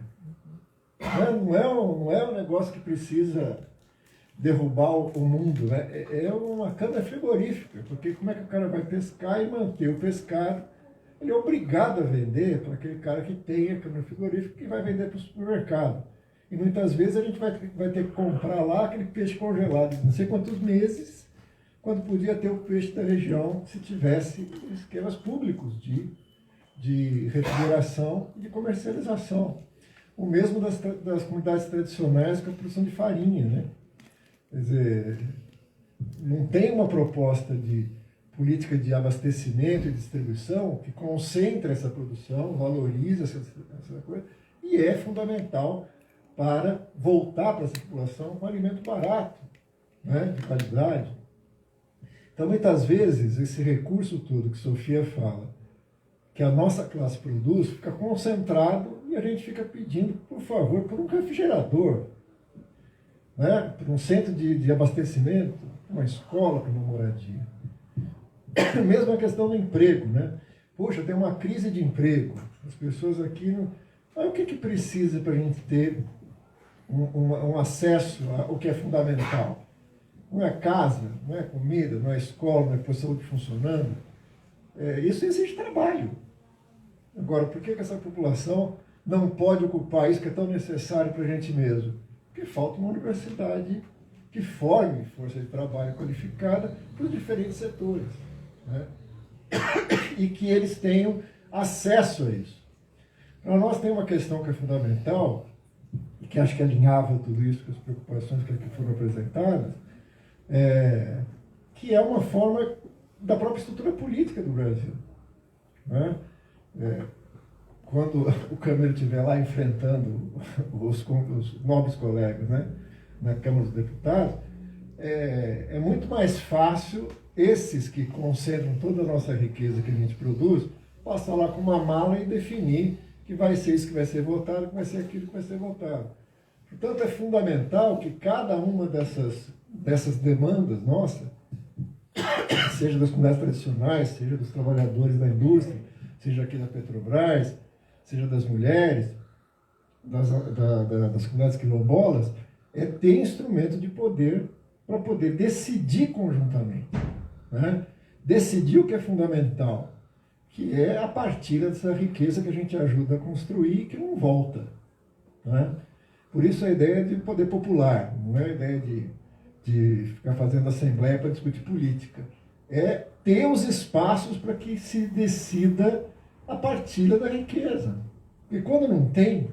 Não é um negócio que precisa derrubar o mundo, né? É uma câmara frigorífica, porque como é que o cara vai pescar e manter o pescado? Ele é obrigado a vender para aquele cara que tem a câmara frigorífica, que vai vender para o supermercado. E muitas vezes a gente vai ter que comprar lá aquele peixe congelado de não sei quantos meses, quando podia ter o peixe da região se tivesse esquemas públicos de refrigeração e de comercialização. O mesmo das comunidades tradicionais com a produção de farinha, né? Quer dizer, não tem uma proposta de política de abastecimento e distribuição que concentra essa produção, valoriza essa coisa, e é fundamental para voltar para essa população um alimento barato, né, de qualidade. Então, muitas vezes, esse recurso todo que Sofia fala, que a nossa classe produz, fica concentrado e a gente fica pedindo, por favor, por um refrigerador, né, por um centro de abastecimento, uma escola, para uma moradia. Mesmo a questão do emprego, né? Poxa, tem uma crise de emprego. As pessoas aqui não... Mas o que precisa para a gente ter um acesso ao que é fundamental? Não é casa, não é comida, não é escola, não é saúde funcionando. Isso exige trabalho. Agora, por que essa população não pode ocupar isso que é tão necessário para a gente mesmo? Porque falta uma universidade que forme força de trabalho qualificada para os diferentes setores, né? E que eles tenham acesso a isso. Para nós tem uma questão que é fundamental, e que acho que alinhava tudo isso com as preocupações que aqui foram apresentadas, que é uma forma da própria estrutura política do Brasil, né? Quando o Camilo estiver lá enfrentando os nobres colegas, né, na Câmara dos Deputados, é muito mais fácil esses que concentram toda a nossa riqueza que a gente produz, passar lá com uma mala e definir que vai ser isso que vai ser votado, que vai ser aquilo que vai ser votado. Portanto, é fundamental que cada uma dessas demandas nossas, seja das comunidades tradicionais, seja dos trabalhadores da indústria, seja aqui da Petrobras, seja das mulheres, das comunidades quilombolas, ter instrumento de poder para poder decidir conjuntamente, né? Decidir o que é fundamental, que é a partilha dessa riqueza que a gente ajuda a construir e que não volta, né? Por isso a ideia de poder popular, não é a ideia de ficar fazendo assembleia para discutir política. É ter os espaços para que se decida a partilha da riqueza. Porque quando não tem,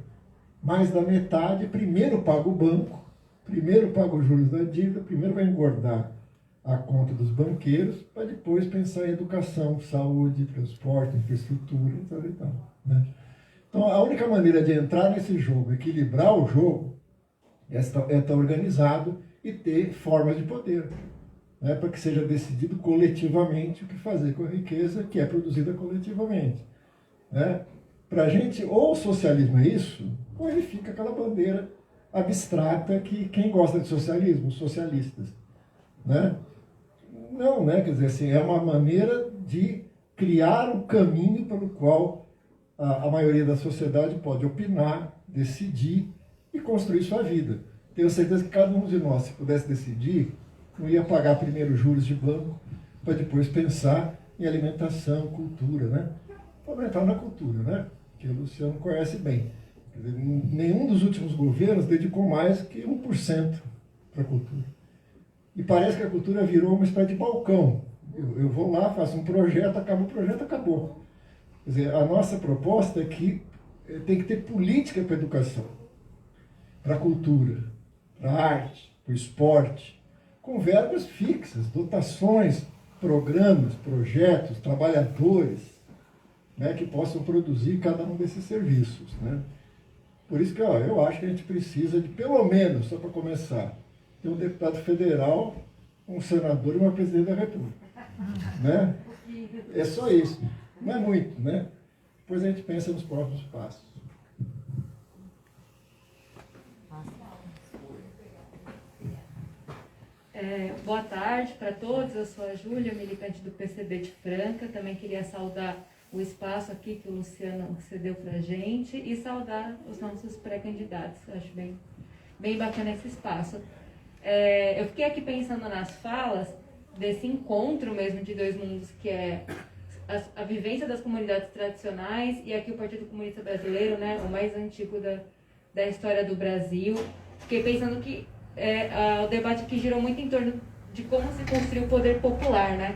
mais da metade, primeiro paga o banco, primeiro paga os juros da dívida, primeiro vai engordar a conta dos banqueiros, para depois pensar em educação, saúde, transporte, infraestrutura, etc. e tal, né? Então, a única maneira de entrar nesse jogo, equilibrar o jogo, é estar organizado e ter formas de poder, né, para que seja decidido coletivamente o que fazer com a riqueza que é produzida coletivamente, né? Para a gente, ou o socialismo é isso, ou ele fica aquela bandeira abstrata que quem gosta de socialismo, os socialistas, né? Não, né? Quer dizer assim, é uma maneira de criar um caminho pelo qual a maioria da sociedade pode opinar, decidir e construir sua vida. Tenho certeza que cada um de nós, se pudesse decidir, não ia pagar primeiro juros de banco, para depois pensar em alimentação, cultura, né? Fundamental na cultura, né? Que o Luciano conhece bem. Quer dizer, nenhum dos últimos governos dedicou mais que 1% para a cultura. E parece que a cultura virou uma espécie de balcão. Eu vou lá, faço um projeto, acaba o projeto, acabou. Quer dizer, a nossa proposta é que tem que ter política para a educação, para a cultura, para a arte, para o esporte, com verbas fixas, dotações, programas, projetos, trabalhadores, né, que possam produzir cada um desses serviços. Né? Por isso que eu acho que a gente precisa de, pelo menos, só para começar, ter um deputado federal, um senador e uma presidente da República. Né? É só isso. Não é muito, né? Depois a gente pensa nos próximos passos. Boa tarde para todos, eu sou a Júlia, militante do PCB de Franca. Também queria saudar o espaço aqui que o Luciano cedeu para a gente e saudar os nossos pré-candidatos. Acho bem bacana esse espaço. Eu fiquei aqui pensando nas falas desse encontro mesmo de dois mundos, que é a vivência das comunidades tradicionais e aqui o Partido Comunista Brasileiro, né, o mais antigo da história do Brasil. Fiquei pensando que o debate aqui girou muito em torno de como se construiu o poder popular, né?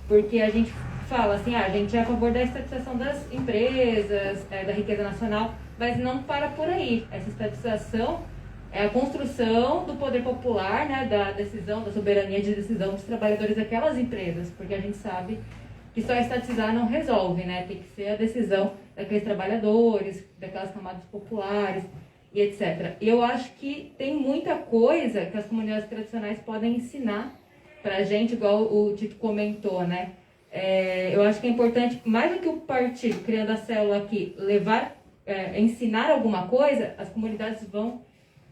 Porque a gente fala assim, a gente é a favor da estatização das empresas, da riqueza nacional, mas não para por aí. Essa estatização é a construção do poder popular, né, da decisão, da soberania de decisão dos trabalhadores daquelas empresas, porque a gente sabe que só estatizar não resolve, né? Tem que ser a decisão daqueles trabalhadores, daquelas camadas populares e etc. Eu acho que tem muita coisa que as comunidades tradicionais podem ensinar para a gente, igual o Tito comentou, né? Eu acho que é importante, mais do que o partido criando a célula aqui, ensinar alguma coisa, as comunidades vão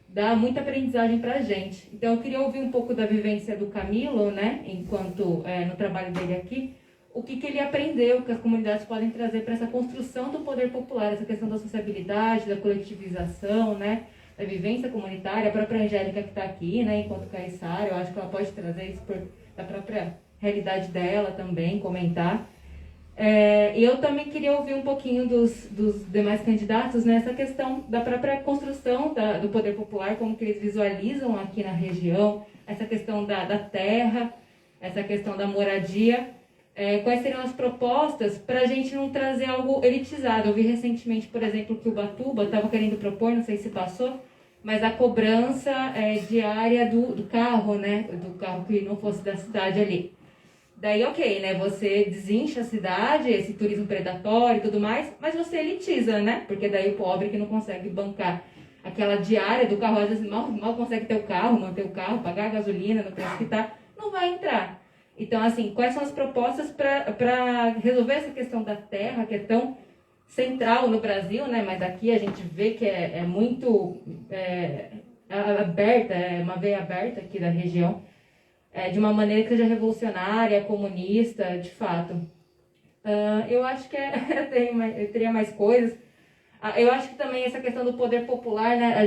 dar muita aprendizagem para a gente. Então, eu queria ouvir um pouco da vivência do Camilo, né? Enquanto no trabalho dele aqui, o que ele aprendeu, que as comunidades podem trazer para essa construção do poder popular, essa questão da sociabilidade, da coletivização, né, da vivência comunitária. A própria Angélica que está aqui, né, enquanto caiçara, eu acho que ela pode trazer isso da própria realidade dela também, comentar. E eu também queria ouvir um pouquinho dos demais candidatos nessa questão da própria construção do poder popular, como que eles visualizam aqui na região, essa questão da terra, essa questão da moradia. Quais seriam as propostas para a gente não trazer algo elitizado. Eu vi recentemente, por exemplo, que o Ubatuba estava querendo propor, não sei se passou, mas a cobrança diária do carro, né? Do carro que não fosse da cidade ali. Daí, ok, né? Você desincha a cidade, esse turismo predatório e tudo mais, mas você elitiza, né? Porque daí o pobre que não consegue bancar aquela diária do carro, às vezes mal consegue ter o carro, manter o carro, pagar a gasolina no preço que está, não vai entrar. Então, assim, quais são as propostas para resolver essa questão da terra, que é tão central no Brasil, né? Mas aqui a gente vê que é muito aberta, é uma veia aberta aqui da região, de uma maneira que seja revolucionária, comunista, de fato. Eu acho que eu teria mais coisas. Eu acho que também essa questão do poder popular, né?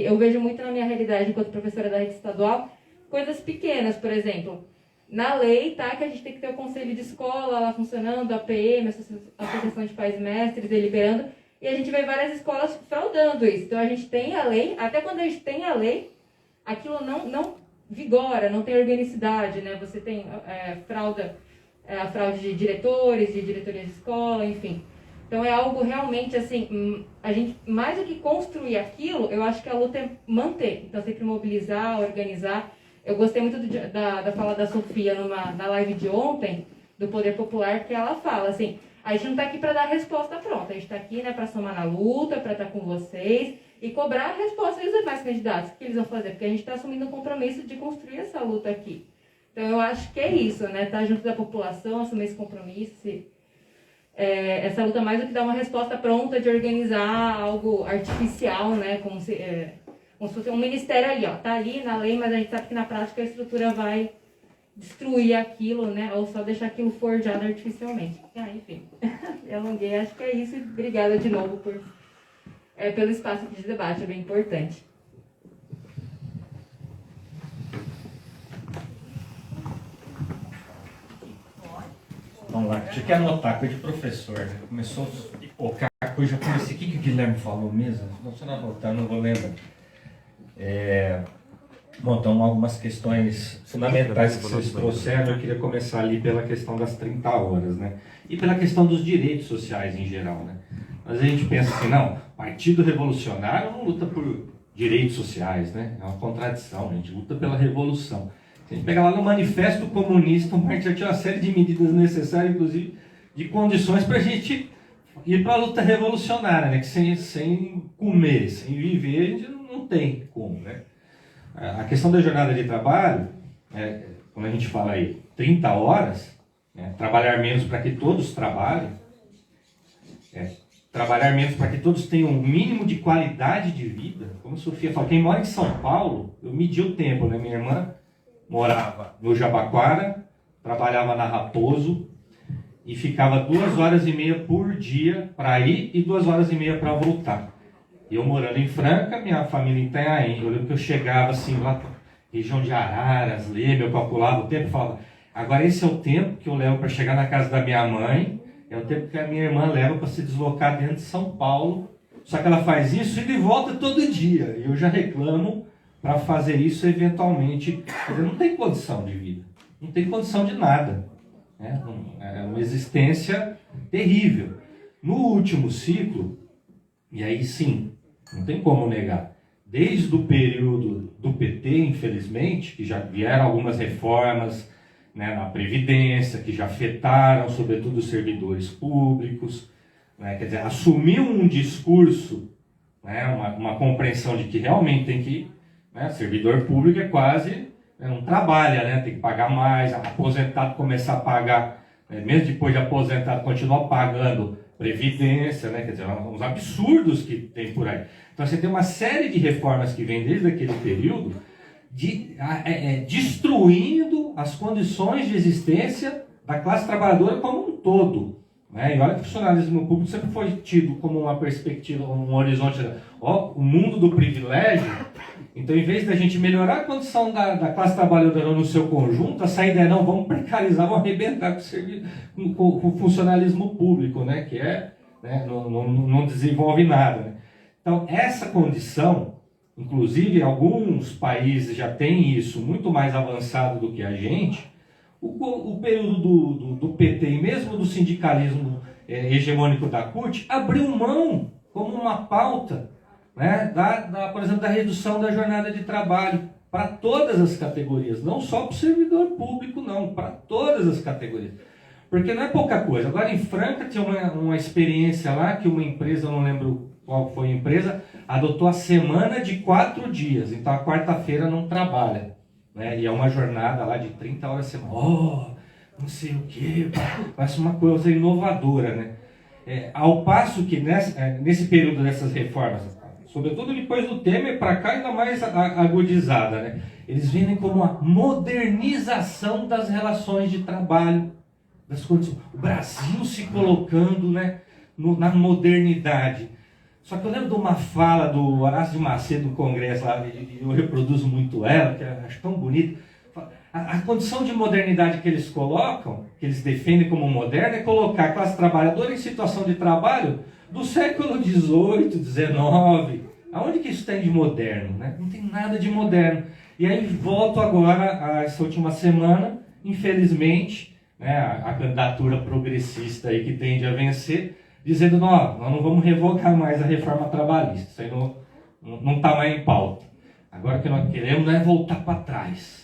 Eu vejo muito na minha realidade enquanto professora da rede estadual, coisas pequenas, por exemplo. Na lei, tá, que a gente tem que ter o conselho de escola lá funcionando, a APM, a Associação de Pais e Mestres, deliberando, e a gente vê várias escolas fraudando isso. Então, a gente tem a lei, até quando a gente tem a lei, aquilo não vigora, não tem organicidade, né? Você tem a fraude de diretores, de diretoria de escola, enfim. Então, é algo realmente, assim, a gente, mais do que construir aquilo, eu acho que a luta é manter. Então, sempre mobilizar, organizar. Eu gostei muito da fala da Sofia na live de ontem, do Poder Popular, que ela fala assim, a gente não está aqui para dar a resposta pronta, a gente está aqui, né, para somar na luta, para estar com vocês e cobrar a resposta dos demais candidatos. O que eles vão fazer? Porque a gente está assumindo um compromisso de construir essa luta aqui. Então, eu acho que é isso, né, estar junto da população, assumir esse compromisso, essa luta mais do que dar uma resposta pronta de organizar algo artificial, né, como se fosse um ministério ali, ó, tá ali na lei, mas a gente sabe que na prática a estrutura vai destruir aquilo, né, ou só deixar aquilo forjado artificialmente. Enfim, eu alonguei, acho que é isso. Obrigada de novo pelo espaço aqui de debate, é bem importante. Vamos lá, tinha que anotar, coisa de professor, né? Começou a pipocar coisa, eu comecei, o que o Guilherme falou mesmo? Não sei não voltar, não vou lembrar. Bom, então algumas questões fundamentais que vocês trouxeram, eu queria começar ali pela questão das 30 horas, né? E pela questão dos direitos sociais em geral, né? Mas a gente pensa assim, não, Partido Revolucionário não luta por direitos sociais, né? É uma contradição, a gente luta pela revolução. Se a gente pegar lá no Manifesto Comunista, o Marx já tinha uma série de medidas necessárias, inclusive de condições para a gente ir para a luta revolucionária, né? Que sem comer, sem viver, a gente não tem como, né? A questão da jornada de trabalho, quando a gente fala aí 30 horas, trabalhar menos para que todos trabalhem, trabalhar menos para que todos tenham um mínimo de qualidade de vida. Como a Sofia falou, quem mora em São Paulo, eu medi o tempo, né? Minha irmã morava no Jabaquara, trabalhava na Raposo e ficava 2 horas e meia por dia para ir e 2 horas e meia para voltar. Eu morando em Franca, minha família em Itanhaém. Eu lembro que eu chegava assim, lá região de Araras, Leme, eu calculava o tempo e falava, agora esse é o tempo que eu levo para chegar na casa da minha mãe, é o tempo que a minha irmã leva para se deslocar dentro de São Paulo, só que ela faz isso e de volta todo dia. E eu já reclamo para fazer isso eventualmente. Quer dizer, não tem condição de vida, não tem condição de nada. É uma existência terrível. No último ciclo, e aí sim, não tem como negar, desde o período do PT, infelizmente, que já vieram algumas reformas, né, na Previdência, que já afetaram sobretudo os servidores públicos, né, quer dizer, assumiu um discurso, né, uma compreensão de que realmente tem que, né, servidor público é quase, não trabalha, né, tem que pagar mais, aposentado começar a pagar, né, mesmo depois de aposentado, continua pagando Previdência, né? Quer dizer, uns absurdos que tem por aí. Então você tem uma série de reformas que vem desde aquele período destruindo as condições de existência da classe trabalhadora como um todo. Né? E olha que o funcionalismo público sempre foi tido como uma perspectiva, um horizonte, o mundo do privilégio. Então, em vez da gente melhorar a condição da classe trabalhadora no seu conjunto, a saída é, não, vamos precarizar, vamos arrebentar com o funcionalismo público, né? Que não desenvolve nada. Né? Então, essa condição, inclusive alguns países já têm isso muito mais avançado do que a gente, o período do PT e mesmo do sindicalismo hegemônico da CUT abriu mão como uma pauta, né, por exemplo, da redução da jornada de trabalho para todas as categorias, não só para o servidor público, não, para todas as categorias. Porque não é pouca coisa. Agora, em Franca, tinha uma experiência lá que uma empresa, eu não lembro qual foi a empresa, adotou a semana de 4 dias. Então, a quarta-feira não trabalha. Né? E é uma jornada lá de 30 horas por semana. Não sei o quê, parece uma coisa inovadora. Né? Ao passo que nesse período dessas reformas, sobretudo depois do Temer para cá, ainda mais agudizada, né? Eles vendem como uma modernização das relações de trabalho, das condições. O Brasil se colocando, né, na modernidade. Só que eu lembro de uma fala do Horácio de Macedo no Congresso, lá, e eu reproduzo muito ela, que eu acho tão bonita. A condição de modernidade que eles colocam, que eles defendem como moderna, é colocar a classe trabalhadora em situação de trabalho do século XVIII, XIX. Aonde que isso tem de moderno? Né? Não tem nada de moderno. E aí volto agora a essa última semana, infelizmente, né, a candidatura progressista aí que tende a vencer, dizendo, nós não vamos revogar mais a reforma trabalhista. Isso aí não está mais em pauta. Agora o que nós queremos não é voltar para trás.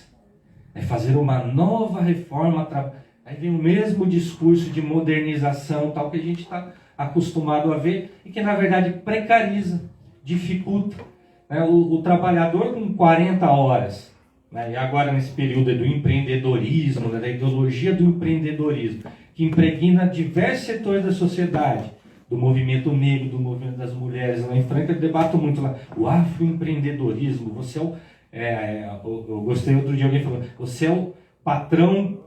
É fazer uma nova reforma trabalhista. Aí vem o mesmo discurso de modernização, tal, que a gente está acostumado a ver, e que na verdade precariza, dificulta. Né? O trabalhador com 40 horas, né? E agora nesse período do empreendedorismo, né? Da ideologia do empreendedorismo, que impregna diversos setores da sociedade, do movimento negro, do movimento das mulheres. Lá em Franca eu debato muito lá, o afroempreendedorismo, você eu gostei outro dia alguém falou, você é o patrão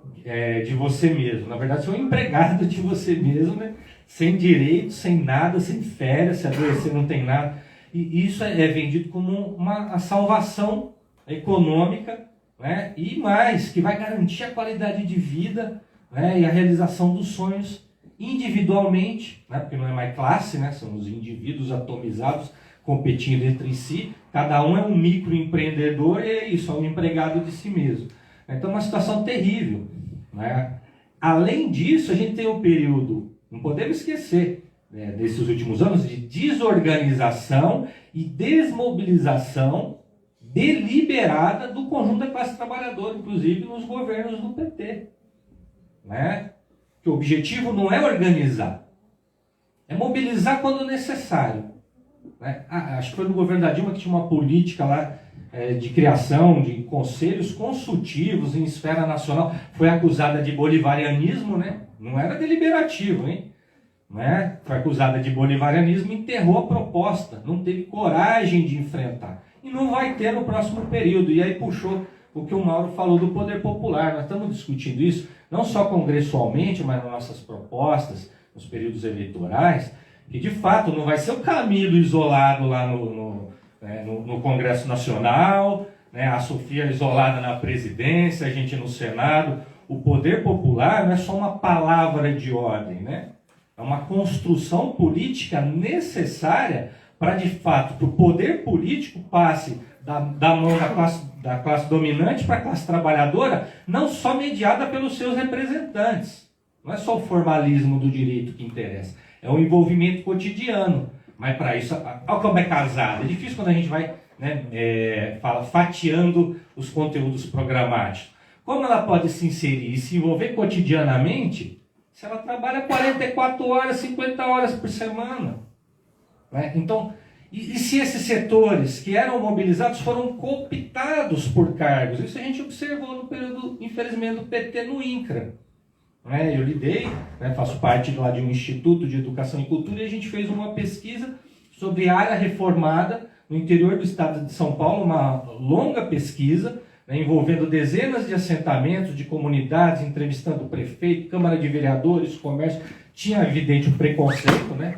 de você mesmo. Na verdade, você é um empregado de você mesmo, né? Sem direito, sem nada, sem férias, se adoecer não tem nada. E isso é vendido como a salvação econômica, né? E mais, que vai garantir a qualidade de vida, né? E a realização dos sonhos individualmente, né, porque não é mais classe, né, são os indivíduos atomizados competindo entre si, cada um é um microempreendedor e é isso, é um empregado de si mesmo. Então é uma situação terrível, né? Além disso, a gente tem um período, não podemos esquecer, desses últimos anos, de desorganização e desmobilização deliberada do conjunto da classe trabalhadora, inclusive nos governos do PT. Né? Que o objetivo não é organizar, é mobilizar quando necessário. Né? Acho que foi no governo da Dilma que tinha uma política lá de criação de conselhos consultivos em esfera nacional, foi acusada de bolivarianismo, né? Não era deliberativo, hein? Né? Foi acusada de bolivarianismo, enterrou a proposta, não teve coragem de enfrentar. E não vai ter no próximo período. E aí puxou o que o Mauro falou do poder popular. Nós estamos discutindo isso, não só congressualmente, mas nas nossas propostas, nos períodos eleitorais, que de fato não vai ser o Camilo isolado lá no Congresso Nacional, né? A Sofia isolada na presidência, a gente no Senado. O poder popular não é só uma palavra de ordem, né? É uma construção política necessária para, de fato, que o poder político passe da mão da classe dominante para a classe trabalhadora, não só mediada pelos seus representantes. Não é só o formalismo do direito que interessa, é o envolvimento cotidiano. Mas para isso, olha como é casado. É difícil quando a gente vai, né, fatiando os conteúdos programáticos. Como ela pode se inserir e se envolver cotidianamente se ela trabalha 44 horas, 50 horas por semana? Né? Então, e se esses setores que eram mobilizados foram cooptados por cargos? Isso a gente observou no período, infelizmente, do PT no INCRA. Né? Eu lidei, né, faço parte lá de um Instituto de Educação e Cultura e a gente fez uma pesquisa sobre área reformada no interior do estado de São Paulo, uma longa pesquisa, né, envolvendo dezenas de assentamentos, de comunidades, entrevistando o prefeito, Câmara de Vereadores, comércio. Tinha evidente o preconceito, né?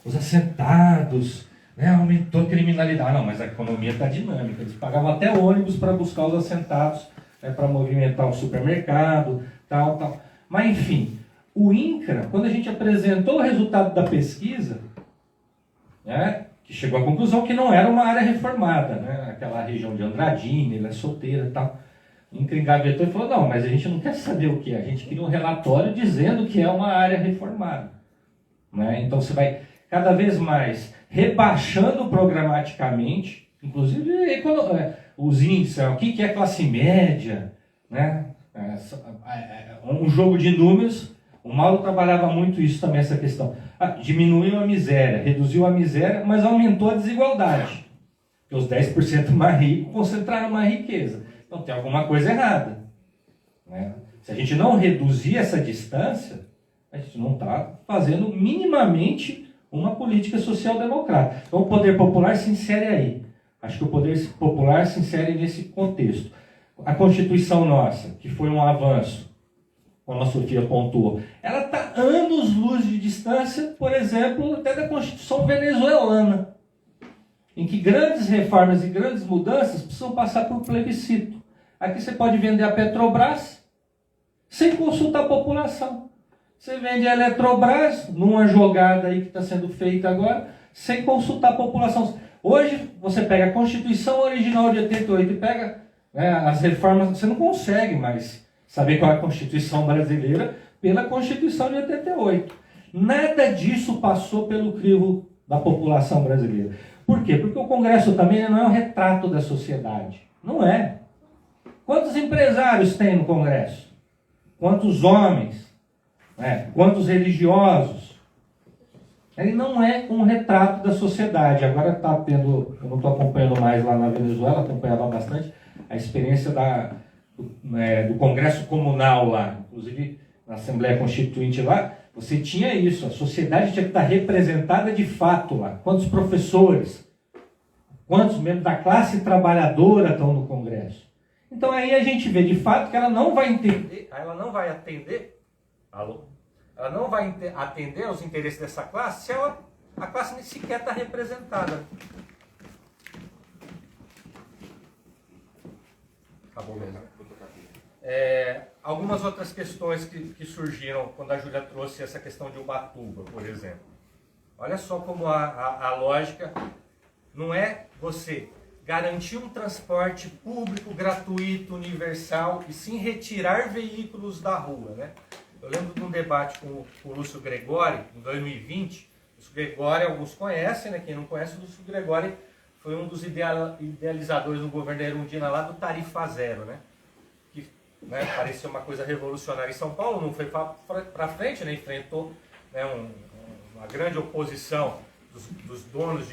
Os assentados, né, aumentou a criminalidade. Não, mas a economia está dinâmica. Eles pagavam até ônibus para buscar os assentados, né, para movimentar o supermercado, tal. Mas, enfim, o INCRA, quando a gente apresentou o resultado da pesquisa, né, que chegou à conclusão que não era uma área reformada, né, aquela região de Andradina, ela é solteira e tal. O INCRA engavetou e falou, não, mas a gente não quer saber o que é, a gente queria um relatório dizendo que é uma área reformada. Né? Então você vai cada vez mais rebaixando programaticamente, inclusive os índices, o que é classe média, né? Um jogo de números. O Mauro trabalhava muito isso também, essa questão. Diminuiu a miséria, reduziu a miséria, mas aumentou a desigualdade. Porque os 10% mais ricos concentraram mais riqueza. Então tem alguma coisa errada. Né? Se a gente não reduzir essa distância, a gente não está fazendo minimamente uma política social-democrática. Então o poder popular se insere aí. Acho que o poder popular se insere nesse contexto. A Constituição nossa, que foi um avanço, como a Sofia pontuou, ela está anos-luz de distância, por exemplo, até da Constituição venezuelana, em que grandes reformas e grandes mudanças precisam passar por plebiscito. Aqui você pode vender a Petrobras sem consultar a população. Você vende a Eletrobras, numa jogada aí que está sendo feita agora, sem consultar a população. Hoje, você pega a Constituição original de 88 e pega, né, as reformas, você não consegue mais saber qual é a Constituição brasileira pela Constituição de 88. Nada disso passou pelo crivo da população brasileira. Por quê? Porque o Congresso também não é um retrato da sociedade. Não é. Quantos empresários tem no Congresso? Quantos homens? Quantos religiosos? Ele não é um retrato da sociedade. Agora está tendo, eu não estou acompanhando mais lá na Venezuela, acompanhava bastante a experiência do Congresso Comunal lá, inclusive na Assembleia Constituinte lá, você tinha isso, a sociedade tinha que estar representada de fato lá. Quantos professores, quantos membros da classe trabalhadora estão no Congresso? Então aí a gente vê de fato que ela não vai entender, ela não vai atender, ela não vai atender aos interesses dessa classe se a classe nem sequer está representada. Acabou mesmo. Algumas outras questões que surgiram quando a Júlia trouxe essa questão de Ubatuba, por exemplo. Olha só como a lógica não é você garantir um transporte público, gratuito, universal, e sim retirar veículos da rua, né? Eu lembro de um debate com o Lúcio Gregori, em 2020. O Lúcio Gregori, alguns conhecem, né? Quem não conhece, o Lúcio Gregori foi um dos idealizadores do governo da Erundina lá do Tarifa Zero, né? Que, né, parecia uma coisa revolucionária em São Paulo, não foi para frente, né? Enfrentou, né, uma grande oposição dos donos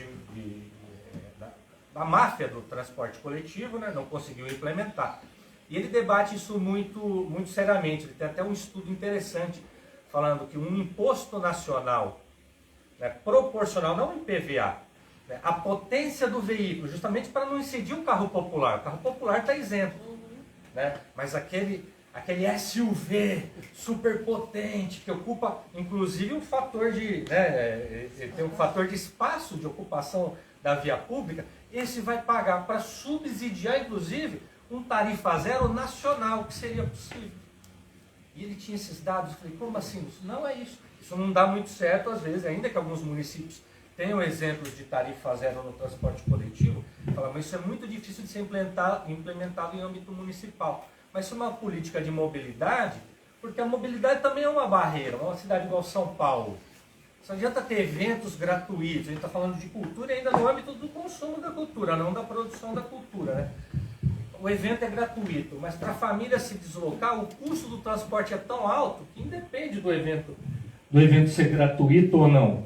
da máfia do transporte coletivo, né? Não conseguiu implementar. E ele debate isso muito, muito seriamente. Ele tem até um estudo interessante falando que um imposto nacional, né, proporcional, não IPVA, né, a potência do veículo, justamente para não incidir o carro popular. O carro popular está isento, né? Mas aquele SUV super potente que ocupa, inclusive, um fator de, né, tem um fator de espaço de ocupação da via pública, esse vai pagar para subsidiar, inclusive, um tarifa zero nacional, que seria possível. E ele tinha esses dados, eu falei, como assim? Isso não é isso. Isso não dá muito certo, às vezes, ainda que alguns municípios tenham exemplos de tarifa zero no transporte coletivo, fala, mas isso é muito difícil de ser implementado em âmbito municipal. Mas isso é uma política de mobilidade, porque a mobilidade também é uma barreira. Uma cidade igual São Paulo, não adianta ter eventos gratuitos, a gente está falando de cultura ainda no âmbito do consumo da cultura, não da produção da cultura, né? O evento é gratuito, mas para a família se deslocar, o custo do transporte é tão alto que independe do evento ser gratuito ou não,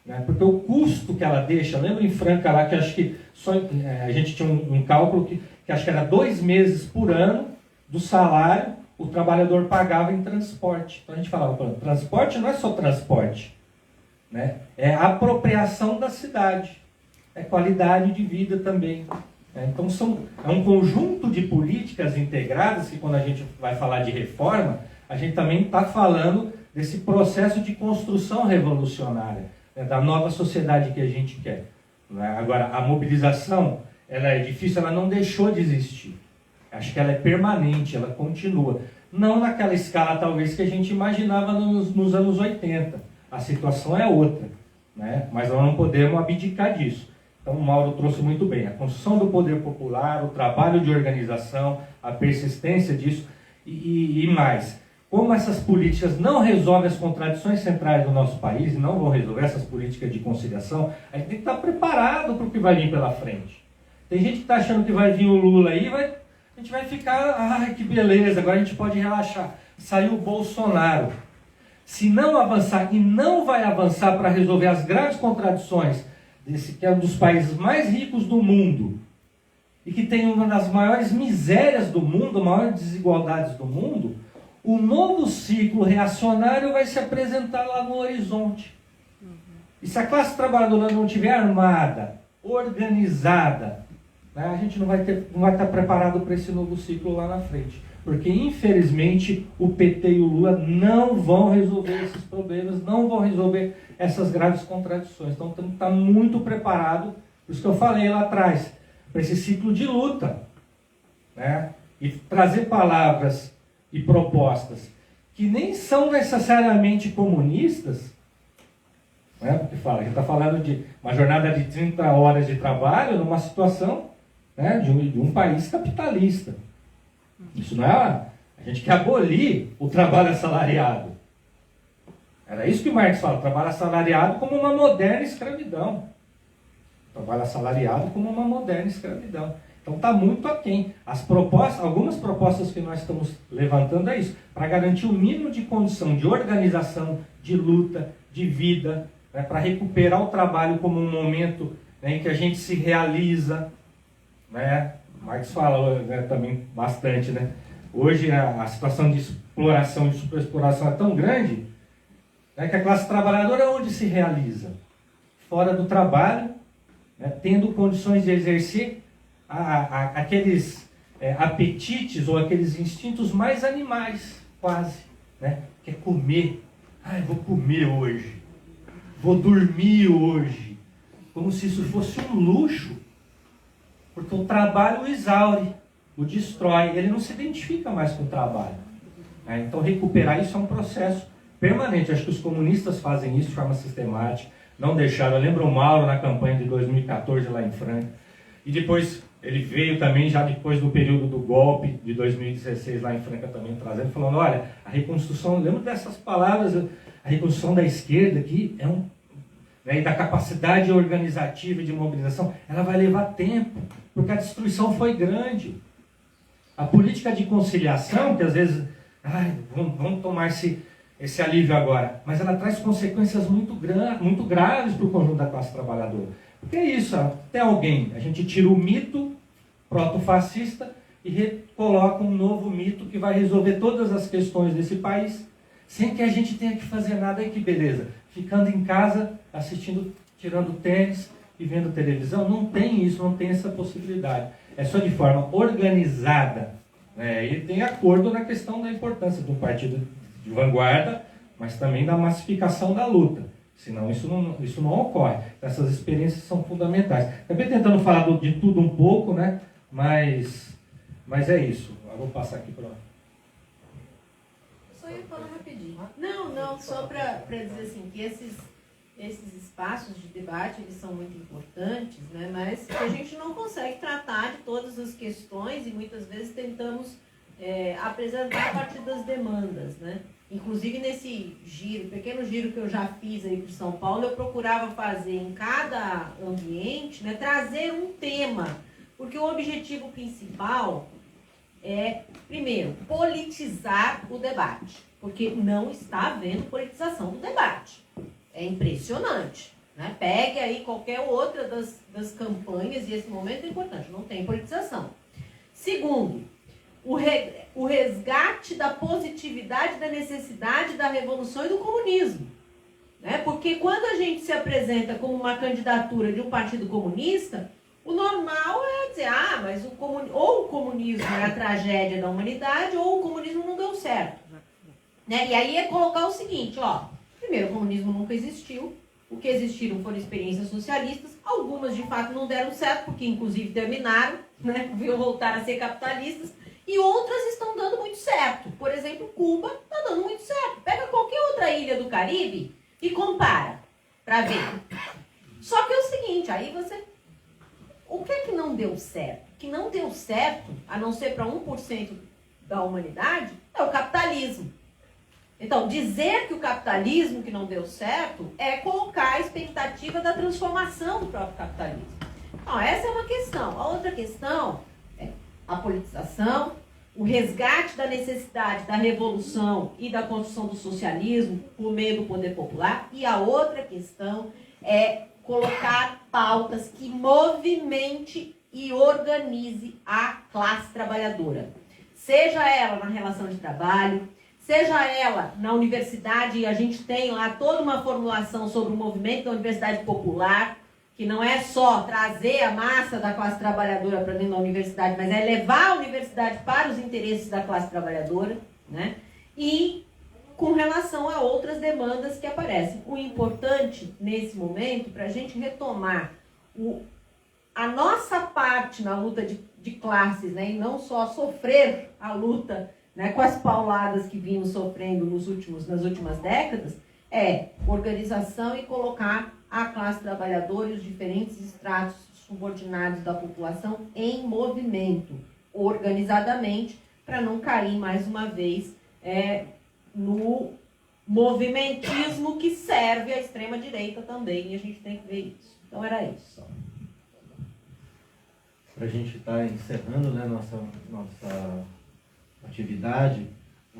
né? Porque o custo que ela deixa, lembra em Franca lá, que acho que só, a gente tinha um cálculo que acho que era 2 meses por ano do salário, o trabalhador pagava em transporte. Então a gente falava, transporte não é só transporte, né? É apropriação da cidade, é qualidade de vida também. Então é um conjunto de políticas integradas que, quando a gente vai falar de reforma, a gente também está falando desse processo de construção revolucionária, né, da nova sociedade que a gente quer, né? Agora, a mobilização, ela é difícil, ela não deixou de existir. Acho que ela é permanente, ela continua. Não naquela escala, talvez, que a gente imaginava nos anos 80. A situação é outra, né? Mas nós não podemos abdicar disso. Então o Mauro trouxe muito bem. A construção do poder popular, o trabalho de organização, a persistência disso e mais. Como essas políticas não resolvem as contradições centrais do nosso país, e não vão resolver essas políticas de conciliação, a gente tem que estar preparado para o que vai vir pela frente. Tem gente que está achando que vai vir o Lula aí, a gente vai ficar, ai que beleza, agora a gente pode relaxar. Saiu o Bolsonaro. Se não avançar, e não vai avançar para resolver as graves contradições desse que é um dos países mais ricos do mundo, e que tem uma das maiores misérias do mundo, maiores desigualdades do mundo, o novo ciclo reacionário vai se apresentar lá no horizonte. E se a classe trabalhadora não estiver armada, organizada, né, a gente não vai estar preparado para esse novo ciclo lá na frente. Porque, infelizmente, o PT e o Lula não vão resolver esses problemas, não vão resolver essas graves contradições. Então, temos que estar muito preparado, por isso que eu falei lá atrás, para esse ciclo de luta, né? E trazer palavras e propostas que nem são necessariamente comunistas, né? Porque a gente está falando de uma jornada de 30 horas de trabalho numa situação, né, de um país capitalista. Isso não é... A gente quer abolir o trabalho assalariado. Era isso que o Marx fala, trabalho assalariado como uma moderna escravidão. Trabalho assalariado como uma moderna escravidão. Então está muito aquém. Algumas propostas que nós estamos levantando é isso, para garantir o mínimo de condição de organização, de luta, de vida, né, para recuperar o trabalho como um momento, né, em que a gente se realiza, né? Marx fala, né, também bastante, né? Hoje a situação de exploração e de superexploração é tão grande, né, que a classe trabalhadora onde se realiza? Fora do trabalho, né, tendo condições de exercer aqueles apetites ou aqueles instintos mais animais, quase, né? Que é comer. Ai, vou comer hoje. Vou dormir hoje. Como se isso fosse um luxo. Porque o trabalho exaure. o destrói, ele não se identifica mais com o trabalho. Né? Então recuperar isso é um processo permanente. Acho que os comunistas fazem isso de forma sistemática, não deixaram. Eu lembro o Mauro na campanha de 2014 lá em Franca, e depois ele veio também já depois do período do golpe de 2016 lá em Franca também trazendo, falando, olha, a reconstrução, lembro dessas palavras, a reconstrução da esquerda aqui é né, e da capacidade organizativa e de mobilização, ela vai levar tempo, porque a destruição foi grande. A política de conciliação, que às vezes, vamos tomar esse alívio agora, mas ela traz consequências muito graves para o conjunto da classe trabalhadora. Porque é isso, até alguém, a gente tira o mito proto-fascista e coloca um novo mito que vai resolver todas as questões desse país, sem que a gente tenha que fazer nada. E que beleza, ficando em casa, assistindo, tirando tênis e vendo televisão, não tem isso, não tem essa possibilidade. É só de forma organizada, né? E tem acordo na questão da importância de um partido de vanguarda, mas também da massificação da luta. Senão isso não ocorre. Essas experiências são fundamentais. Acabei tentando falar de tudo um pouco, né? Mas é isso. Eu vou passar aqui para... Só ia falar rapidinho. Não, só para dizer assim, que esses espaços de debate, eles são muito importantes, né? Mas que a gente não consegue tratar de todas as questões e muitas vezes tentamos apresentar a partir das demandas, né? Inclusive nesse pequeno giro que eu já fiz aí para São Paulo, eu procurava fazer em cada ambiente, né, trazer um tema, porque o objetivo principal é, primeiro, politizar o debate, porque não está havendo politização do debate. É impressionante, né? Pegue aí qualquer outra das campanhas, e esse momento é importante, não tem politização. Segundo, o resgate da positividade, da necessidade da revolução e do comunismo. Né? Porque quando a gente se apresenta como uma candidatura de um partido comunista, o normal é dizer, mas ou o comunismo é a tragédia da humanidade, ou o comunismo não deu certo. Né? E aí é colocar o seguinte, primeiro, o comunismo nunca existiu, o que existiram foram experiências socialistas, algumas de fato não deram certo, porque inclusive terminaram, né? Voltaram a ser capitalistas, e outras estão dando muito certo. Por exemplo, Cuba está dando muito certo. Pega qualquer outra ilha do Caribe e compara, para ver. Só que é o seguinte, aí você... O que é que não deu certo? O que não deu certo, a não ser para 1% da humanidade, é o capitalismo. Então, dizer que o capitalismo que não deu certo é colocar a expectativa da transformação do próprio capitalismo. Então, essa é uma questão. A outra questão é a politização, o resgate da necessidade da revolução e da construção do socialismo por meio do poder popular. E a outra questão é colocar pautas que movimente e organize a classe trabalhadora. Seja ela na relação de trabalho, seja ela na universidade, e a gente tem lá toda uma formulação sobre o movimento da universidade popular, que não é só trazer a massa da classe trabalhadora para dentro da universidade, mas é levar a universidade para os interesses da classe trabalhadora, né? E com relação a outras demandas que aparecem. O importante, nesse momento, para a gente retomar a nossa parte na luta de classes, né? E não só sofrer a luta, né, com as pauladas que vimos sofrendo nas últimas décadas, é organização e colocar a classe trabalhadora e os diferentes estratos subordinados da população em movimento, organizadamente, para não cair mais uma vez no movimentismo que serve à extrema-direita também, e a gente tem que ver isso. Então era isso. Para a gente estar encerrando, né, nossa atividade,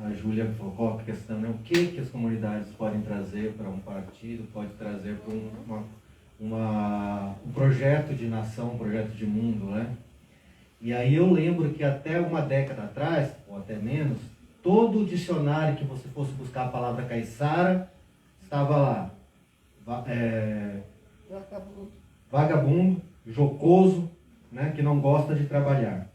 a Júlia coloca a questão, né, o que as comunidades podem trazer para um partido, pode trazer para um projeto de nação, um projeto de mundo, né? E aí eu lembro que até uma década atrás, ou até menos, todo o dicionário que você fosse buscar a palavra caiçara, estava lá. Vagabundo, jocoso, né, que não gosta de trabalhar.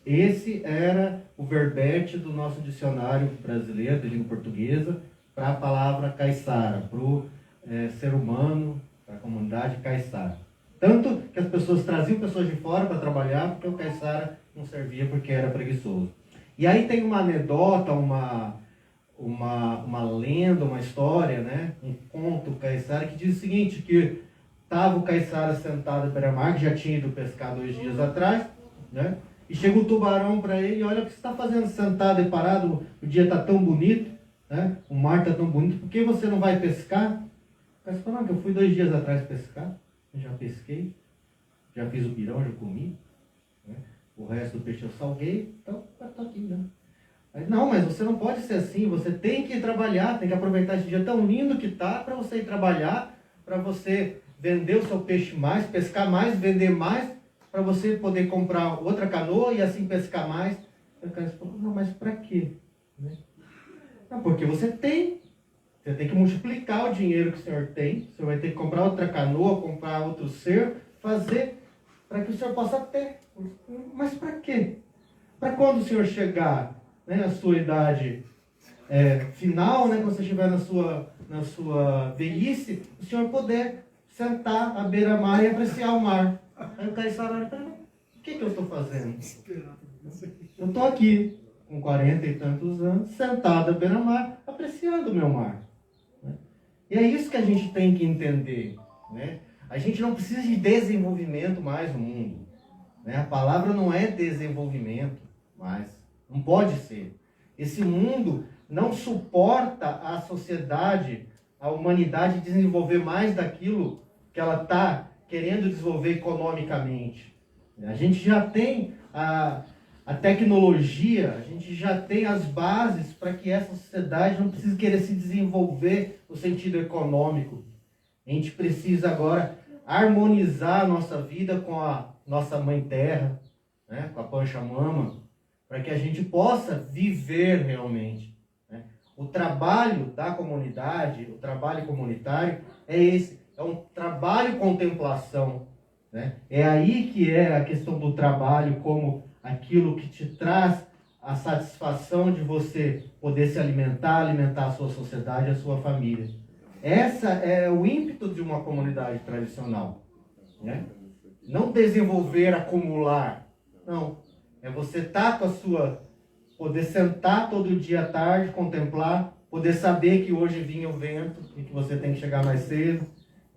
Esse era o verbete do nosso dicionário brasileiro, de língua portuguesa, para a palavra caiçara, para o ser humano, para a comunidade caiçara. Tanto que as pessoas traziam pessoas de fora para trabalhar, porque o caiçara não servia porque era preguiçoso. E aí tem uma anedota, uma lenda, uma história, né? Um conto caiçara que diz o seguinte, que estava o caiçara sentado à beira-mar, que já tinha ido pescar 2 dias atrás, né? E chega o tubarão para ele e olha o que você está fazendo sentado e parado, o dia está tão bonito, né? O mar está tão bonito, por que você não vai pescar? O cara falou, não, que eu fui 2 dias atrás pescar, eu já pesquei, já fiz o pirão, já comi, né? O resto do peixe eu salguei, então eu estou aqui, né? Aí, não, mas você não pode ser assim, você tem que ir trabalhar, tem que aproveitar esse dia tão lindo que está para você ir trabalhar, para você vender o seu peixe mais, pescar mais, vender mais, para você poder comprar outra canoa e assim pescar mais. O cara falou, não, mas para quê? Né? Não, porque você tem que multiplicar o dinheiro que o senhor tem, você vai ter que comprar outra canoa, comprar outro cerco, fazer para que o senhor possa ter. Mas para quê? Para quando o senhor chegar, né, na sua idade final, né, quando você estiver na sua velhice, o senhor poder sentar à beira-mar e apreciar o mar. Aí o caiçara olha, o que eu estou fazendo? Eu estou aqui, com 40 e tantos anos, sentado à beira-mar, apreciando o meu mar. Né? E é isso que a gente tem que entender. Né? A gente não precisa de desenvolvimento mais no mundo. Né? A palavra não é desenvolvimento mais. Não pode ser. Esse mundo não suporta a sociedade, a humanidade desenvolver mais daquilo que ela está querendo desenvolver economicamente. A gente já tem a tecnologia, a gente já tem as bases para que essa sociedade não precise querer se desenvolver no sentido econômico. A gente precisa agora harmonizar a nossa vida com a nossa mãe terra, né, com a Pachamama, para que a gente possa viver realmente. Né? O trabalho da comunidade, o trabalho comunitário é esse, é um trabalho contemplação. Né? É aí que é a questão do trabalho como aquilo que te traz a satisfação de você poder se alimentar a sua sociedade, a sua família. Essa é o ímpeto de uma comunidade tradicional. Né? Não desenvolver, acumular. Não. É você estar com a sua... Poder sentar todo dia à tarde, contemplar, poder saber que hoje vinha o vento e que você tem que chegar mais cedo.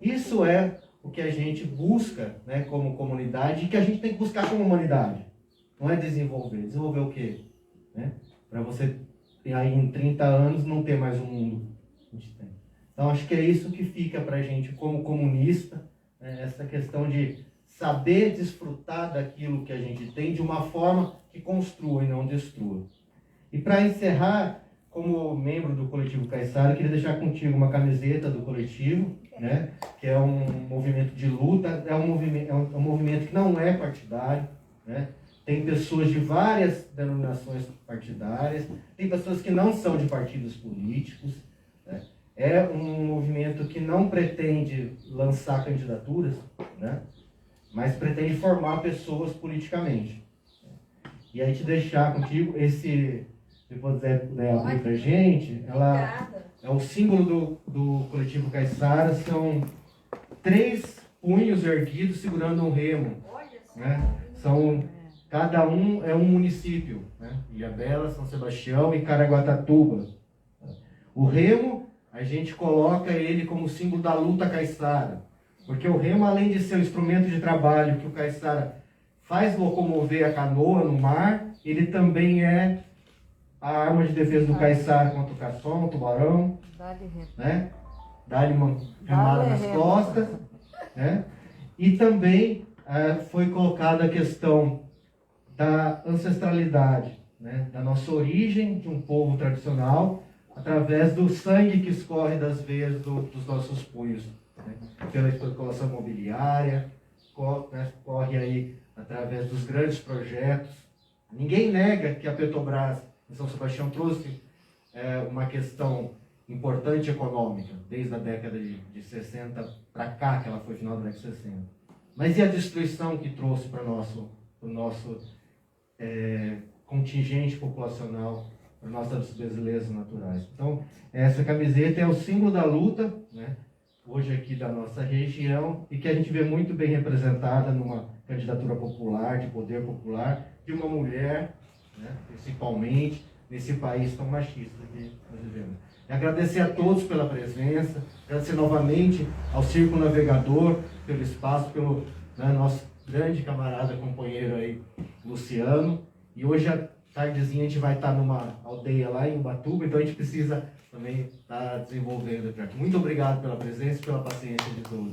Isso é o que a gente busca, né, como comunidade e que a gente tem que buscar como humanidade. Não é desenvolver. Desenvolver o quê? Né? Para você, aí em 30 anos, não ter mais um mundo. A gente tem. Então, acho que é isso que fica para a gente como comunista, né, essa questão de saber desfrutar daquilo que a gente tem de uma forma que construa e não destrua. E para encerrar, como membro do Coletivo Caiçara, eu queria deixar contigo uma camiseta do coletivo, né, que é um movimento de luta, é um movimento que não é partidário, né, tem pessoas de várias denominações partidárias, tem pessoas que não são de partidos políticos, né, é um movimento que não pretende lançar candidaturas, né, mas pretende formar pessoas politicamente. E aí te deixar contigo esse, se puder abrir pra gente, ela é o símbolo do Coletivo Caiçara, são 3 punhos erguidos segurando um remo. Né? Cada um é um município, né? Ilhabela, São Sebastião e Caraguatatuba. O remo, a gente coloca ele como símbolo da luta caiçara. Porque o remo, além de ser um instrumento de trabalho que o caiçara faz locomover a canoa no mar, ele também é a arma de defesa do caiçara contra o cação, o tubarão, né? Dá-lhe uma remada nas costas. Né? E também foi colocada a questão da ancestralidade, né? Da nossa origem de um povo tradicional, através do sangue que escorre das veias dos nossos punhos. Né? Pela especulação imobiliária, corre aí através dos grandes projetos. Ninguém nega que a Petrobras em São Sebastião trouxe uma questão importante econômica, desde a década de 60 para cá, que ela foi final da década de 60. Mas e a destruição que trouxe para o nosso contingente populacional, para nossas belezas naturais? Então, essa camiseta é o símbolo da luta, né? hoje aqui da nossa região e que a gente vê muito bem representada numa candidatura popular, de poder popular, de uma mulher, né, principalmente nesse país tão machista que nós vivemos. E agradecer a todos pela presença, agradecer novamente ao Circo Navegador pelo espaço, pelo nosso grande camarada, companheiro aí, Luciano. E hoje à tardezinha a gente vai estar numa aldeia lá em Ubatuba, então a gente precisa também estar desenvolvendo. Muito obrigado pela presença e pela paciência de todos.